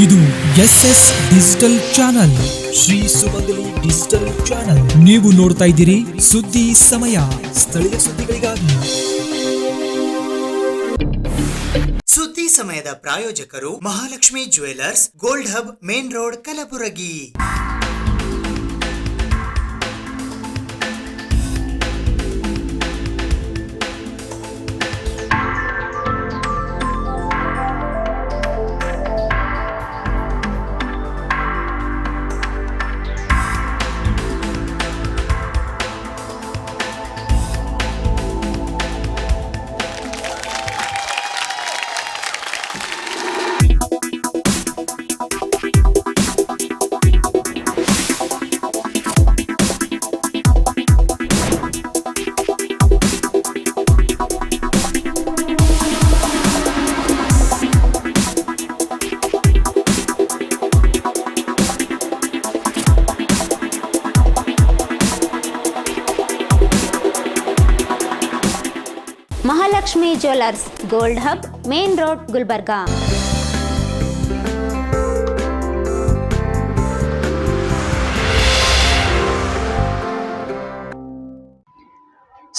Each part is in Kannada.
ಇದು SS ಡಿಜಿಟಲ್ ಚಾನಲ್, ಶ್ರೀ ಸುಮಂಗಲಿ ಡಿಜಿಟಲ್ ಚಾನಲ್. ನೀವು ನೋಡ್ತಾ ಇದ್ದೀರಿ ಸುದ್ದಿ ಸಮಯ, ಸ್ಥಳೀಯ ಸುದ್ದಿಗಳಿಗಾಗಿ. ಸುದ್ದಿ ಸಮಯದ ಪ್ರಾಯೋಜಕರು Mahalakshmi jewellers, gold hub, main road, Kalaburagi. Mahalakshmi jewellers, gold hub, main road, Gulbarga.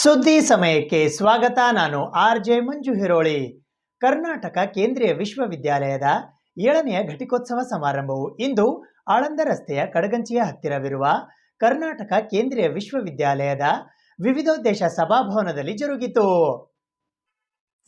ಸುದ್ದಿ ಸಮಯಕ್ಕೆ ಸ್ವಾಗತ. ನಾನು RJ ಮಂಜು ಹಿರೋಳಿ. ಕರ್ನಾಟಕ ಕೇಂದ್ರೀಯ ವಿಶ್ವವಿದ್ಯಾಲಯದ 7ನೇ ಘಟಿಕೋತ್ಸವ ಸಮಾರಂಭವು ಇಂದು ಆಳಂದ ರಸ್ತೆಯ ಕಡಗಂಚಿಯ ಹತ್ತಿರವಿರುವ ಕರ್ನಾಟಕ ಕೇಂದ್ರೀಯ ವಿಶ್ವವಿದ್ಯಾಲಯದ ವಿವಿಧೋದ್ದೇಶ ಸಭಾಭವನದಲ್ಲಿ ಜರುಗಿತು.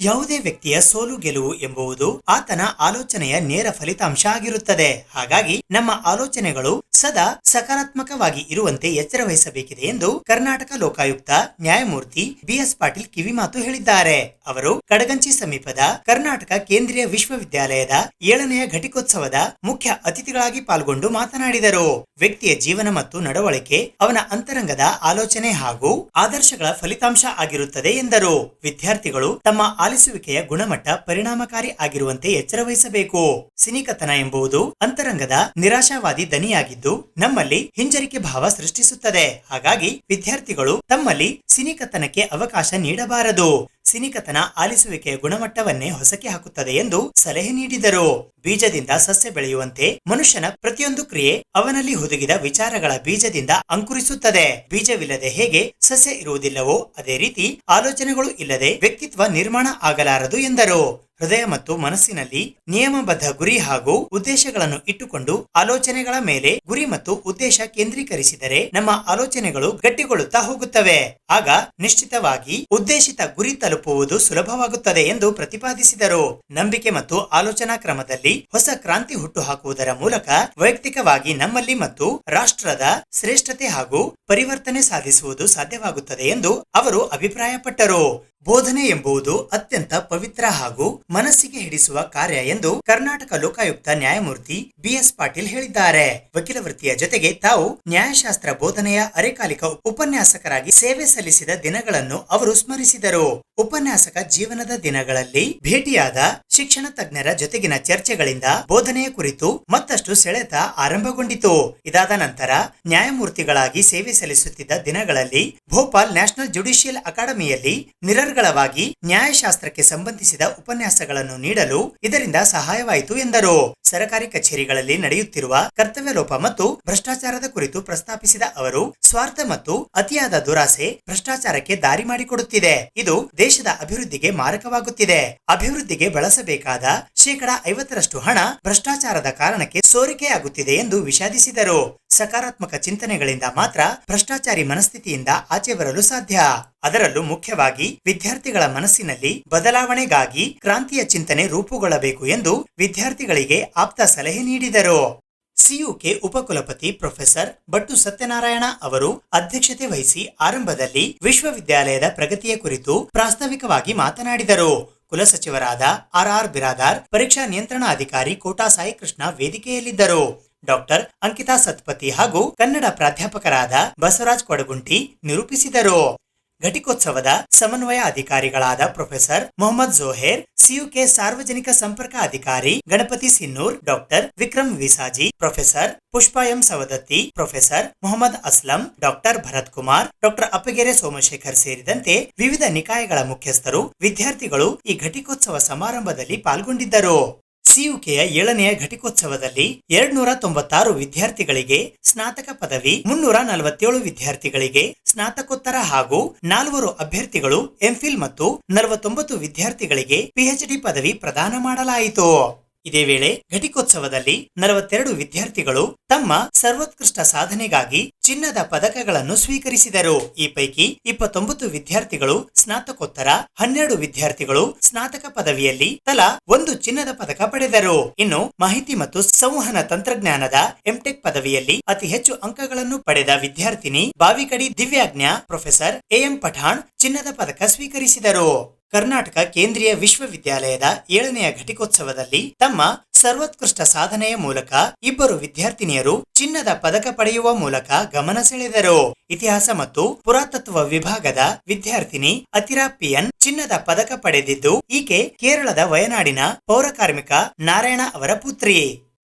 ಯಾವುದೇ ವ್ಯಕ್ತಿಯ ಸೋಲು ಗೆಲುವು ಎಂಬುದು ಆತನ ಆಲೋಚನೆಯ ನೇರ ಫಲಿತಾಂಶ ಆಗಿರುತ್ತದೆ. ಹಾಗಾಗಿ ನಮ್ಮ ಆಲೋಚನೆಗಳು ಸದಾ ಸಕಾರಾತ್ಮಕವಾಗಿ ಇರುವಂತೆ ಎಚ್ಚರ ವಹಿಸಬೇಕಿದೆ ಎಂದು ಕರ್ನಾಟಕ ಲೋಕಾಯುಕ್ತ ನ್ಯಾಯಮೂರ್ತಿ BS ಪಾಟೀಲ್ ಕಿವಿಮಾತು ಹೇಳಿದ್ದಾರೆ. ಅವರು ಕಡಗಂಚಿ ಸಮೀಪದ ಕರ್ನಾಟಕ ಕೇಂದ್ರೀಯ ವಿಶ್ವವಿದ್ಯಾಲಯದ 7ನೇ ಘಟಿಕೋತ್ಸವದ ಮುಖ್ಯ ಅತಿಥಿಗಳಾಗಿ ಪಾಲ್ಗೊಂಡು ಮಾತನಾಡಿದರು. ವ್ಯಕ್ತಿಯ ಜೀವನ ಮತ್ತು ನಡವಳಿಕೆ ಅವನ ಅಂತರಂಗದ ಆಲೋಚನೆ ಹಾಗೂ ಆದರ್ಶಗಳ ಫಲಿತಾಂಶ ಆಗಿರುತ್ತದೆ ಎಂದರು. ವಿದ್ಯಾರ್ಥಿಗಳು ತಮ್ಮ ಆಲಿಸುವಿಕೆಯ ಗುಣಮಟ್ಟ ಪರಿಣಾಮಕಾರಿ ಆಗಿರುವಂತೆ ಎಚ್ಚರ ವಹಿಸಬೇಕು. ಸಿನಿಕತನ ಎಂಬುದು ಅಂತರಂಗದ ನಿರಾಶಾವಾದಿ ದನಿಯಾಗಿದ್ದು ನಮ್ಮಲ್ಲಿ ಹಿಂಜರಿಕೆ ಭಾವ ಸೃಷ್ಟಿಸುತ್ತದೆ. ಹಾಗಾಗಿ ವಿದ್ಯಾರ್ಥಿಗಳು ತಮ್ಮಲ್ಲಿ ಸಿನಿಕತನಕ್ಕೆ ಅವಕಾಶ ನೀಡಬಾರದು. ಸಿನಿಕತನ ಆಲಿಸುವಿಕೆಯ ಗುಣಮಟ್ಟವನ್ನೇ ಹೊಸಕಿ ಹಾಕುತ್ತದೆ ಎಂದು ಸಲಹೆ ನೀಡಿದರು. ಬೀಜದಿಂದ ಸಸ್ಯ ಬೆಳೆಯುವಂತೆ ಮನುಷ್ಯನ ಪ್ರತಿಯೊಂದು ಕ್ರಿಯೆ ಅವನಲ್ಲಿ ಹುದುಗಿದ ವಿಚಾರಗಳ ಬೀಜದಿಂದ ಅಂಕುರಿಸುತ್ತದೆ. ಬೀಜವಿಲ್ಲದೆ ಹೇಗೆ ಸಸ್ಯ ಇರುವುದಿಲ್ಲವೋ ಅದೇ ರೀತಿ ಆಲೋಚನೆಗಳು ಇಲ್ಲದೆ ವ್ಯಕ್ತಿತ್ವ ನಿರ್ಮಾಣ ಆಗಲಾರದು ಎಂದರು. ಹೃದಯ ಮತ್ತು ಮನಸ್ಸಿನಲ್ಲಿ ನಿಯಮಬದ್ಧ ಗುರಿ ಹಾಗೂ ಉದ್ದೇಶಗಳನ್ನು ಇಟ್ಟುಕೊಂಡು ಆಲೋಚನೆಗಳ ಮೇಲೆ ಗುರಿ ಮತ್ತು ಉದ್ದೇಶ ಕೇಂದ್ರೀಕರಿಸಿದರೆ ನಮ್ಮ ಆಲೋಚನೆಗಳು ಗಟ್ಟಿಗೊಳ್ಳುತ್ತಾ ಹೋಗುತ್ತವೆ. ಆಗ ನಿಶ್ಚಿತವಾಗಿ ಉದ್ದೇಶಿತ ಗುರಿ ತಲುಪುವುದು ಸುಲಭವಾಗುತ್ತದೆ ಎಂದು ಪ್ರತಿಪಾದಿಸಿದರು. ನಂಬಿಕೆ ಮತ್ತು ಆಲೋಚನಾ ಕ್ರಮದಲ್ಲಿ ಹೊಸ ಕ್ರಾಂತಿ ಹುಟ್ಟು ಹಾಕುವುದರ ಮೂಲಕ ವೈಯಕ್ತಿಕವಾಗಿ ನಮ್ಮಲ್ಲಿ ಮತ್ತು ರಾಷ್ಟ್ರದ ಶ್ರೇಷ್ಠತೆ ಹಾಗೂ ಪರಿವರ್ತನೆ ಸಾಧಿಸುವುದು ಸಾಧ್ಯವಾಗುತ್ತದೆ ಎಂದು ಅವರು ಅಭಿಪ್ರಾಯಪಟ್ಟರು. ಬೋಧನೆ ಎಂಬುದು ಅತ್ಯಂತ ಪವಿತ್ರ ಹಾಗೂ ಮನಸ್ಸಿಗೆ ಹಿಡಿಸುವ ಕಾರ್ಯ ಎಂದು ಕರ್ನಾಟಕ ಲೋಕಾಯುಕ್ತ ನ್ಯಾಯಮೂರ್ತಿ BS ಪಾಟೀಲ್ ಹೇಳಿದ್ದಾರೆ. ವಕೀಲ ವೃತ್ತಿಯ ಜೊತೆಗೆ ತಾವು ನ್ಯಾಯಶಾಸ್ತ್ರ ಬೋಧನೆಯ ಅರೆಕಾಲಿಕ ಉಪನ್ಯಾಸಕರಾಗಿ ಸೇವೆ ಸಲ್ಲಿಸಿದ ದಿನಗಳನ್ನು ಅವರು ಸ್ಮರಿಸಿದರು. ಉಪನ್ಯಾಸಕ ಜೀವನದ ದಿನಗಳಲ್ಲಿ ಭೇಟಿಯಾದ ಶಿಕ್ಷಣ ತಜ್ಞರ ಜೊತೆಗಿನ ಚರ್ಚೆಗಳಿಂದ ಬೋಧನೆಯ ಕುರಿತು ಮತ್ತಷ್ಟು ಸೆಳೆತ ಆರಂಭಗೊಂಡಿತು. ಇದಾದ ನಂತರ ನ್ಯಾಯಮೂರ್ತಿಗಳಾಗಿ ಸೇವೆ ಸಲ್ಲಿಸುತ್ತಿದ್ದ ದಿನಗಳಲ್ಲಿ ಭೋಪಾಲ್ ನ್ಯಾಷನಲ್ ಜುಡಿಷಿಯಲ್ ಅಕಾಡೆಮಿಯಲ್ಲಿ ನಿರರ್ಗಳವಾಗಿ ನ್ಯಾಯಶಾಸ್ತ್ರಕ್ಕೆ ಸಂಬಂಧಿಸಿದ ಉಪನ್ಯಾಸಗಳನ್ನು ನೀಡಲು ಇದರಿಂದ ಸಹಾಯವಾಯಿತು ಎಂದರು. ಸರ್ಕಾರಿ ಕಚೇರಿಗಳಲ್ಲಿ ನಡೆಯುತ್ತಿರುವ ಕರ್ತವ್ಯ ಲೋಪ ಮತ್ತು ಭ್ರಷ್ಟಾಚಾರದ ಕುರಿತು ಪ್ರಸ್ತಾಪಿಸಿದ ಅವರು, ಸ್ವಾರ್ಥ ಮತ್ತು ಅತಿಯಾದ ದುರಾಸೆ ಭ್ರಷ್ಟಾಚಾರಕ್ಕೆ ದಾರಿ ಮಾಡಿಕೊಡುತ್ತಿದೆ. ಇದು ದೇಶದ ಅಭಿವೃದ್ಧಿಗೆ ಮಾರಕವಾಗುತ್ತಿದೆ. ಅಭಿವೃದ್ಧಿಗೆ ಬಳಸಬೇಕಾದ 50% ಹಣ ಭ್ರಷ್ಟಾಚಾರದ ಕಾರಣಕ್ಕೆ ಸೋರಿಕೆಯಾಗುತ್ತಿದೆ ಎಂದು ವಿಷಾದಿಸಿದರು. ಸಕಾರಾತ್ಮಕ ಚಿಂತನೆಗಳಿಂದ ಮಾತ್ರ ಭ್ರಷ್ಟಾಚಾರಿ ಮನಸ್ಥಿತಿಯಿಂದ ಆಚೆ ಬರಲು ಸಾಧ್ಯ. ಅದರಲ್ಲೂ ಮುಖ್ಯವಾಗಿ ವಿದ್ಯಾರ್ಥಿಗಳ ಮನಸ್ಸಿನಲ್ಲಿ ಬದಲಾವಣೆಗಾಗಿ ಕ್ರಾಂತಿಯ ಚಿಂತನೆ ರೂಪುಗೊಳ್ಳಬೇಕು ಎಂದು ವಿದ್ಯಾರ್ಥಿಗಳಿಗೆ ಆಪ್ತ ಸಲಹೆ ನೀಡಿದರು. CUK ಉಪಕುಲಪತಿ ಪ್ರೊಫೆಸರ್ ಬಟ್ಟು ಸತ್ಯನಾರಾಯಣ ಅವರು ಅಧ್ಯಕ್ಷತೆ ವಹಿಸಿ ಆರಂಭದಲ್ಲಿ ವಿಶ್ವವಿದ್ಯಾಲಯದ ಪ್ರಗತಿಯ ಕುರಿತು ಪ್ರಾಸ್ತಾವಿಕವಾಗಿ ಮಾತನಾಡಿದರು. ಕುಲಸಚಿವರಾದ RR ಬಿರಾದಾರ್, ಪರೀಕ್ಷಾ ನಿಯಂತ್ರಣಾಧಿಕಾರಿ ಕೋಟಾ ಸಾಯಿ ಕೃಷ್ಣ ವೇದಿಕೆಯಲ್ಲಿದ್ದರು. ಡಾಕ್ಟರ್ ಅಂಕಿತಾ ಸತ್ಪತಿ ಹಾಗೂ ಕನ್ನಡ ಪ್ರಾಧ್ಯಾಪಕರಾದ ಬಸವರಾಜ್ ಕೊಡಗುಂಟಿ ನಿರೂಪಿಸಿದರು. ಘಟಿಕೋತ್ಸವದ ಸಮನ್ವಯ ಅಧಿಕಾರಿಗಳಾದ ಪ್ರೊಫೆಸರ್ ಮೊಹಮ್ಮದ್ ಜೋಹೇರ್, CUK ಸಾರ್ವಜನಿಕ ಸಂಪರ್ಕ ಅಧಿಕಾರಿ Ganapati Sinnur, doctor Vikram Visaji, professor Pushpa M Savadatti, professor Mohammad Aslam, doctor Bharat Kumar, doctor Appagere Somashekhar ಸೇರಿದಂತೆ ವಿವಿಧ ನಿಕಾಯಗಳ ಮುಖ್ಯಸ್ಥರು, ವಿದ್ಯಾರ್ಥಿಗಳು ಈ ಘಟಿಕೋತ್ಸವ ಸಮಾರಂಭದಲ್ಲಿ ಪಾಲ್ಗೊಂಡಿದ್ದರು. ಸಿಯುಕೆಯ 7ನೆಯ ಘಟಿಕೋತ್ಸವದಲ್ಲಿ 296 ವಿದ್ಯಾರ್ಥಿಗಳಿಗೆ ಸ್ನಾತಕ ಪದವಿ, 347 ವಿದ್ಯಾರ್ಥಿಗಳಿಗೆ ಸ್ನಾತಕೋತ್ತರ ಹಾಗೂ 4 ಅಭ್ಯರ್ಥಿಗಳು ಎಂಫಿಲ್ ಮತ್ತು 49 ವಿದ್ಯಾರ್ಥಿಗಳಿಗೆ ಪಿಎಚ್ಡಿ ಪದವಿ ಪ್ರದಾನ ಮಾಡಲಾಯಿತು. ಇದೇ ವೇಳೆ ಘಟಿಕೋತ್ಸವದಲ್ಲಿ 42 ವಿದ್ಯಾರ್ಥಿಗಳು ತಮ್ಮ ಸರ್ವೋತ್ಕೃಷ್ಟ ಸಾಧನೆಗಾಗಿ ಚಿನ್ನದ ಪದಕಗಳನ್ನು ಸ್ವೀಕರಿಸಿದರು. ಈ ಪೈಕಿ 29 ವಿದ್ಯಾರ್ಥಿಗಳು ಸ್ನಾತಕೋತ್ತರ, 12 ವಿದ್ಯಾರ್ಥಿಗಳು ಸ್ನಾತಕ ಪದವಿಯಲ್ಲಿ ತಲಾ 1 ಚಿನ್ನದ ಪದಕ ಪಡೆದರು. ಇನ್ನು ಮಾಹಿತಿ ಮತ್ತು ಸಂವಹನ ತಂತ್ರಜ್ಞಾನದ ಎಂಟೆಕ್ ಪದವಿಯಲ್ಲಿ ಅತಿ ಹೆಚ್ಚು ಅಂಕಗಳನ್ನು ಪಡೆದ ವಿದ್ಯಾರ್ಥಿನಿ ಬಾವಿಕಡಿ ದಿವ್ಯಾಜ್ಞಾ ಪ್ರೊಫೆಸರ್ ಎಂ ಪಠಾಣ್ ಚಿನ್ನದ ಪದಕ ಸ್ವೀಕರಿಸಿದರು. ಕರ್ನಾಟಕ ಕೇಂದ್ರೀಯ ವಿಶ್ವವಿದ್ಯಾಲಯದ 7ನೆಯ ಘಟಿಕೋತ್ಸವದಲ್ಲಿ ತಮ್ಮ ಸರ್ವೋತ್ಕೃಷ್ಟ ಸಾಧನೆಯ ಮೂಲಕ 2 ವಿದ್ಯಾರ್ಥಿನಿಯರು ಚಿನ್ನದ ಪದಕ ಪಡೆಯುವ ಮೂಲಕ ಗಮನ ಸೆಳೆದರು. ಇತಿಹಾಸ ಮತ್ತು ಪುರಾತತ್ವ ವಿಭಾಗದ ವಿದ್ಯಾರ್ಥಿನಿ ಅತಿರಾ ಪಿಎನ್ ಚಿನ್ನದ ಪದಕ ಪಡೆದಿದ್ದು, ಈಕೆ ಕೇರಳದ ವಯನಾಡಿನ ಪೌರಕಾರ್ಮಿಕ ನಾರಾಯಣ ಅವರ ಪುತ್ರಿ.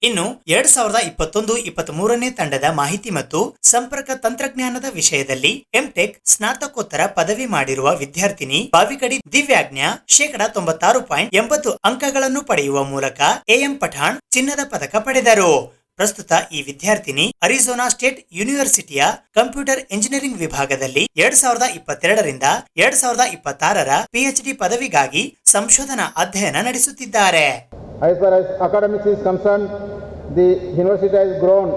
ಇನ್ನು 2021-23ನೇ ತಂಡದ ಮಾಹಿತಿ ಮತ್ತು ಸಂಪರ್ಕ ತಂತ್ರಜ್ಞಾನದ ವಿಷಯದಲ್ಲಿ ಎಂಟೆಕ್ ಸ್ನಾತಕೋತ್ತರ ಪದವಿ ಮಾಡಿರುವ ವಿದ್ಯಾರ್ಥಿನಿ ಬಾವಿಕಡಿ ದಿವ್ಯಾಜ್ಞಾ 96.80 ಅಂಕಗಳನ್ನು ಪಡೆಯುವ ಮೂಲಕ ಎಂ ಪಠಾಣ್ ಚಿನ್ನದ ಪದಕ ಪಡೆದರು. ಪ್ರಸ್ತುತ ಈ ವಿದ್ಯಾರ್ಥಿನಿ ಅರಿಜೋನಾ ಸ್ಟೇಟ್ ಯೂನಿವರ್ಸಿಟಿಯ ಕಂಪ್ಯೂಟರ್ ಇಂಜಿನಿಯರಿಂಗ್ ವಿಭಾಗದಲ್ಲಿ 2022ರಿಂದ 2026ರ ಪಿಎಚ್ಡಿ ಪದವಿಗಾಗಿ ಸಂಶೋಧನಾ ಅಧ್ಯಯನ ನಡೆಸುತ್ತಿದ್ದಾರೆ. As far as academics is concerned, the university has grown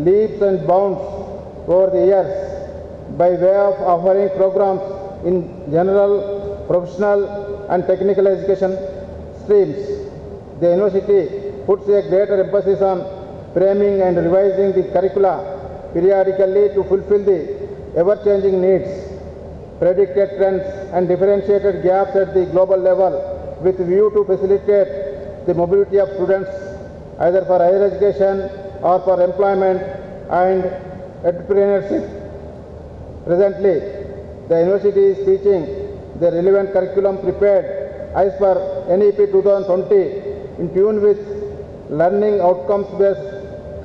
leaps and bounds over the years by way of offering programs in general, professional and technical education streams. The university puts a greater emphasis on framing and revising the curricula periodically to fulfill the ever-changing needs, predicted trends and differentiated gaps at the global level with view to facilitate the mobility of students either for higher education or for employment and entrepreneurship. Presently, the university is teaching the relevant curriculum prepared as per NEP 2020 in tune with learning outcomes based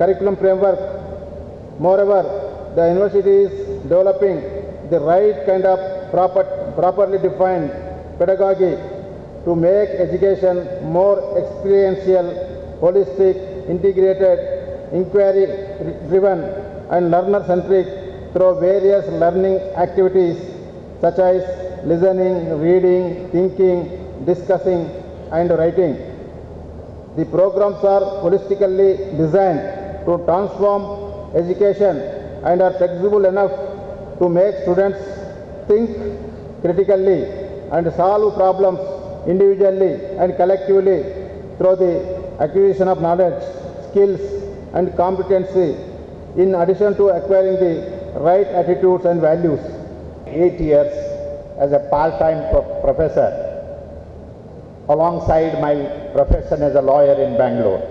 curriculum framework. Moreover, the university is developing the right kind of properly defined pedagogy to make education more experiential, holistic, integrated, inquiry-driven and learner-centric through various learning activities such as listening, reading, thinking, discussing and writing. The programs are holistically designed to transform education and are flexible enough to make students think critically and solve problems individually and collectively through the acquisition of knowledge, skills and competency in addition to acquiring the right attitudes and values. 8 years as a part-time professor alongside my profession as a lawyer in Bangalore.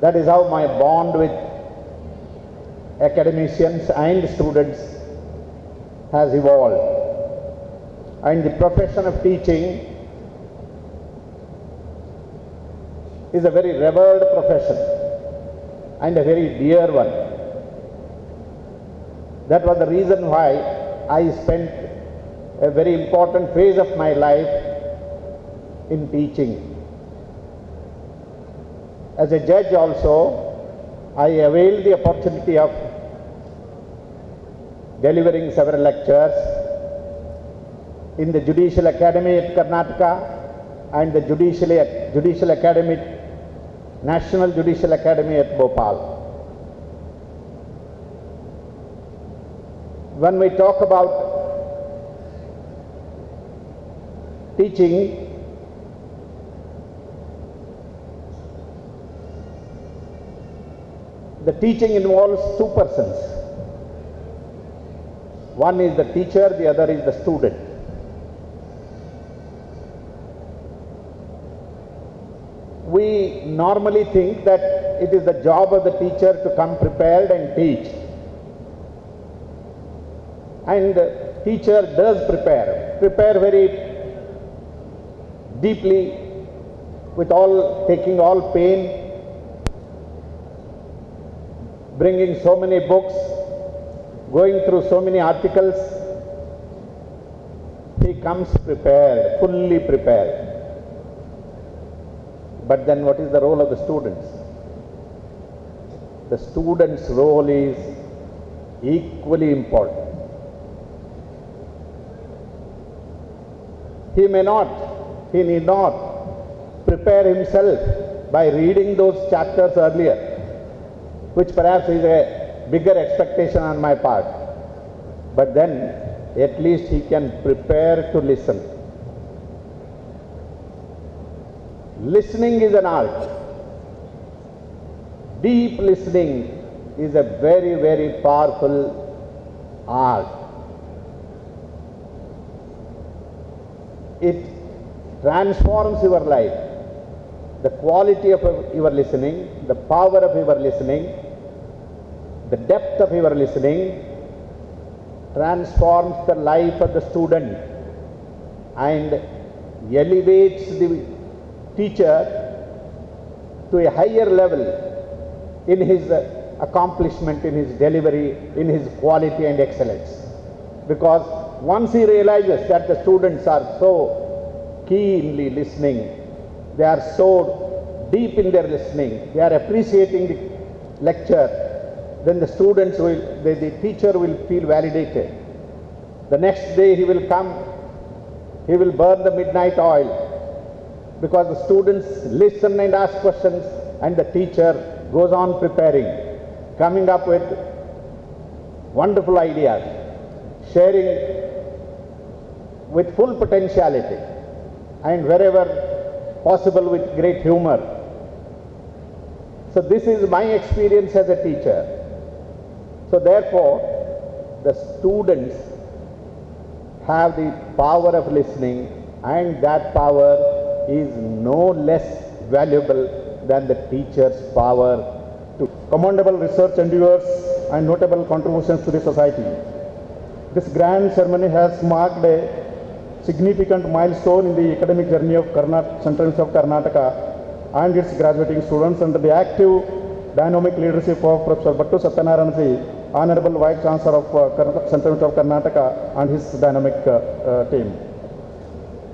That is how my bond with academicians and students has evolved. And the profession of teaching is a very revered profession and a very dear one. That was the reason why I spent a very important phase of my life in teaching. As a judge also, I availed the opportunity of delivering several lectures in the Judicial Academy at Karnataka and the Judicial Academy, National Judicial Academy at Bhopal. When we talk about teaching, the teaching involves two persons. One is the teacher, the other is the student. We normally think that it is the job of the teacher to come prepared and teach. And the teacher does prepare very deeply with taking all pain, bringing so many books, going through so many articles. He comes prepared, fully prepared. But then what is the role of the students? The student's role is equally important. He need not prepare himself by reading those chapters earlier, which perhaps is a bigger expectation on my part. But then at least he can prepare to listen. Listening is an art. Deep listening is a very, very powerful art. It transforms your life. The quality of your listening, the power of your listening, the depth of your listening transforms the life of the student and elevates the teacher to a higher level in his accomplishment, in his delivery, in his quality and excellence. Because once he realizes that the students are so keenly listening, they are so deep in their listening, they are appreciating the lecture, then the teacher will feel validated. The next day he will come, he will burn the midnight oil, because the students listen and ask questions and the teacher goes on preparing, coming up with wonderful ideas, sharing with full potentiality and wherever possible with great humor. So this is my experience as a teacher. So therefore, the students have the power of listening, and that power is no less valuable than the teacher's power to Commendable research endeavors and notable contributions to the society. This grand ceremony has marked a significant milestone in the academic journey of Central University of Karnataka and its graduating students under the active, dynamic leadership of Professor Bhattu Satyanarayan, Honorable Vice Chancellor of Central University of Karnataka, and his dynamic team.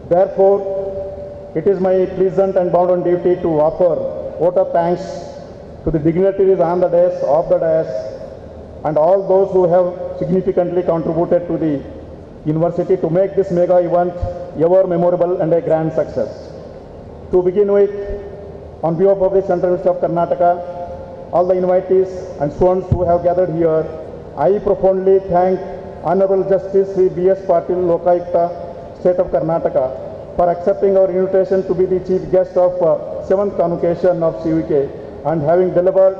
Therefore, it is my pleasant and bounden duty to offer vote of thanks to the dignitaries on the dais, off the dais, and all those who have significantly contributed to the university to make this mega event ever memorable and a grand success. To begin with, on behalf of the Central University of Karnataka, all the invitees and students who have gathered here, I profoundly thank Honorable Justice Sri B.S. Patil, Lokayukta, State of Karnataka, for accepting our invitation to be the chief guest of 7th convocation of CUK and having delivered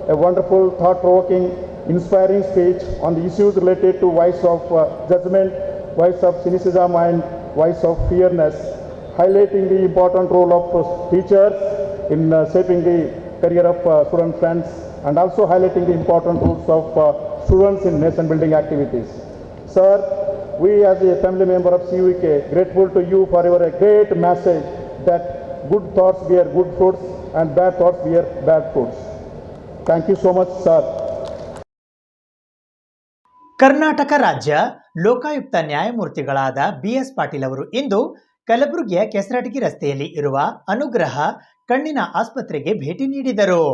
a wonderful, thought-provoking, inspiring speech on the issues related to voice of judgment, voice of cynicism and voice of fairness, highlighting the important role of teachers in shaping the career of student friends, and also highlighting the important roles of students in nation building activities. Sir, we as a family member of CUK grateful to you for your great message that good thoughts bear good fruits and bad thoughts bear bad fruits. Thank you so much, sir. Karnataka ರಾಜ್ಯ ಲೋಕಾಯುಕ್ತ ನ್ಯಾಯಮೂರ್ತಿಗಳಾದ BS ಪಾಟೀಲ್ ಅವರು ಇಂದು ಕಲಬುರಗಿಯ ಕೆಸರಟಗಿ ರಸ್ತೆಯಲ್ಲಿ ಇರುವ ಅನುಗ್ರಹ ಕಣ್ಣಿನ ಆಸ್ಪತ್ರೆಗೆ ಭೇಟಿ ನೀಡಿದರು.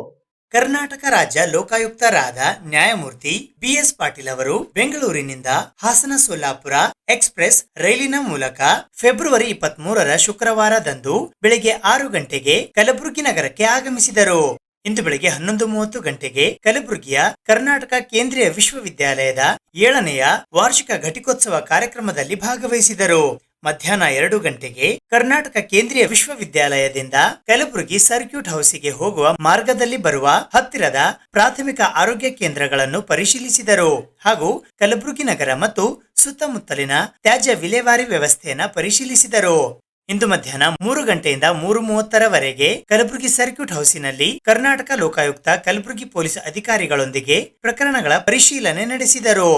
ಕರ್ನಾಟಕ ರಾಜ್ಯ ಲೋಕಾಯುಕ್ತರಾದ ನ್ಯಾಯಮೂರ್ತಿ BS ಪಾಟೀಲ್ ಅವರು ಬೆಂಗಳೂರಿನಿಂದ ಹಾಸನ ಸೋಲಾಪುರ ಎಕ್ಸ್ಪ್ರೆಸ್ ರೈಲಿನ ಮೂಲಕ ಫೆಬ್ರವರಿ 23ರ ಶುಕ್ರವಾರದಂದು ಬೆಳಗ್ಗೆ 6 ಗಂಟೆಗೆ ಕಲಬುರಗಿ ನಗರಕ್ಕೆ ಆಗಮಿಸಿದರು. ಇಂದು ಬೆಳಗ್ಗೆ 11:30 ಗಂಟೆಗೆ ಕಲಬುರಗಿಯ ಕರ್ನಾಟಕ ಕೇಂದ್ರೀಯ ವಿಶ್ವವಿದ್ಯಾಲಯದ 7ನೆಯ ವಾರ್ಷಿಕ ಘಟಿಕೋತ್ಸವ ಕಾರ್ಯಕ್ರಮದಲ್ಲಿ ಭಾಗವಹಿಸಿದರು. ಮಧ್ಯಾಹ್ನ 2 ಗಂಟೆಗೆ ಕರ್ನಾಟಕ ಕೇಂದ್ರೀಯ ವಿಶ್ವವಿದ್ಯಾಲಯದಿಂದ ಕಲಬುರಗಿ ಸರ್ಕ್ಯೂಟ್ ಹೌಸಿಗೆ ಹೋಗುವ ಮಾರ್ಗದಲ್ಲಿ ಬರುವ ಹತ್ತಿರದ ಪ್ರಾಥಮಿಕ ಆರೋಗ್ಯ ಕೇಂದ್ರಗಳನ್ನು ಪರಿಶೀಲಿಸಿದರು ಹಾಗೂ ಕಲಬುರಗಿ ನಗರ ಮತ್ತು ಸುತ್ತಮುತ್ತಲಿನ ತ್ಯಾಜ್ಯ ವಿಲೇವಾರಿ ವ್ಯವಸ್ಥೆಯನ್ನ ಪರಿಶೀಲಿಸಿದರು. ಇಂದು ಮಧ್ಯಾಹ್ನ 3 ಗಂಟೆಯಿಂದ 3:30ರವರೆಗೆ ಕಲಬುರಗಿ ಸರ್ಕ್ಯೂಟ್ ಹೌಸಿನಲ್ಲಿ ಕರ್ನಾಟಕ ಲೋಕಾಯುಕ್ತ ಕಲಬುರಗಿ ಪೊಲೀಸ್ ಅಧಿಕಾರಿಗಳೊಂದಿಗೆ ಪ್ರಕರಣಗಳ ಪರಿಶೀಲನೆ ನಡೆಸಿದರು.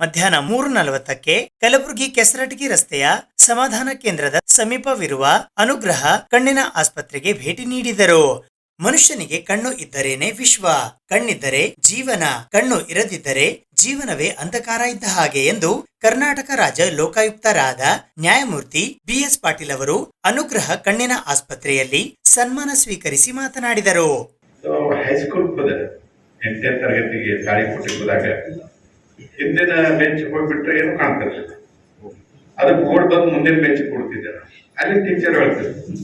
ಮಧ್ಯಾಹ್ನ 3:40ಕ್ಕೆ ಕಲಬುರಗಿ ಕೆಸರಟಗಿ ರಸ್ತೆಯ ಸಮಾಧಾನ ಕೇಂದ್ರದ ಸಮೀಪವಿರುವ ಅನುಗ್ರಹ ಕಣ್ಣಿನ ಆಸ್ಪತ್ರೆಗೆ ಭೇಟಿ ನೀಡಿದರು. ಮನುಷ್ಯನಿಗೆ ಕಣ್ಣು ಇದ್ದರೇನೆ ವಿಶ್ವ, ಕಣ್ಣಿದ್ದರೆ ಜೀವನ, ಕಣ್ಣು ಇರದಿದ್ದರೆ ಜೀವನವೇ ಅಂಧಕಾರ ಇದ್ದ ಹಾಗೆ ಎಂದು ಕರ್ನಾಟಕ ರಾಜ್ಯ ಲೋಕಾಯುಕ್ತರಾದ ನ್ಯಾಯಮೂರ್ತಿ BS ಪಾಟೀಲ್ ಅವರು ಅನುಗ್ರಹ ಕಣ್ಣಿನ ಆಸ್ಪತ್ರೆಯಲ್ಲಿ ಸನ್ಮಾನ ಸ್ವೀಕರಿಸಿ ಮಾತನಾಡಿದರು. ಹೈಸ್ಕೂಲ್ ಹೋದರೆ 8ನೇ ತರಗತಿಗೆ ತಾಳಿ ಕೊಟ್ಟಿರುವಾಗ ಹಿಂದಿನ ಬೆಂಚ್ ಹೋಗ್ಬಿಟ್ರೆ ಏನು ಕಾಣ್ತಿರ್ಲಿಲ್ಲ. ಅದಕ್ಕೆ ಓಡ್ ಬಂದು ಮುಂದಿನ ಬೆಂಚ್ ಕೊಡ್ತಿದ್ದೆ. ಅಲ್ಲಿ ಟೀಚರ್ ಹೇಳ್ತಿದ್ರು.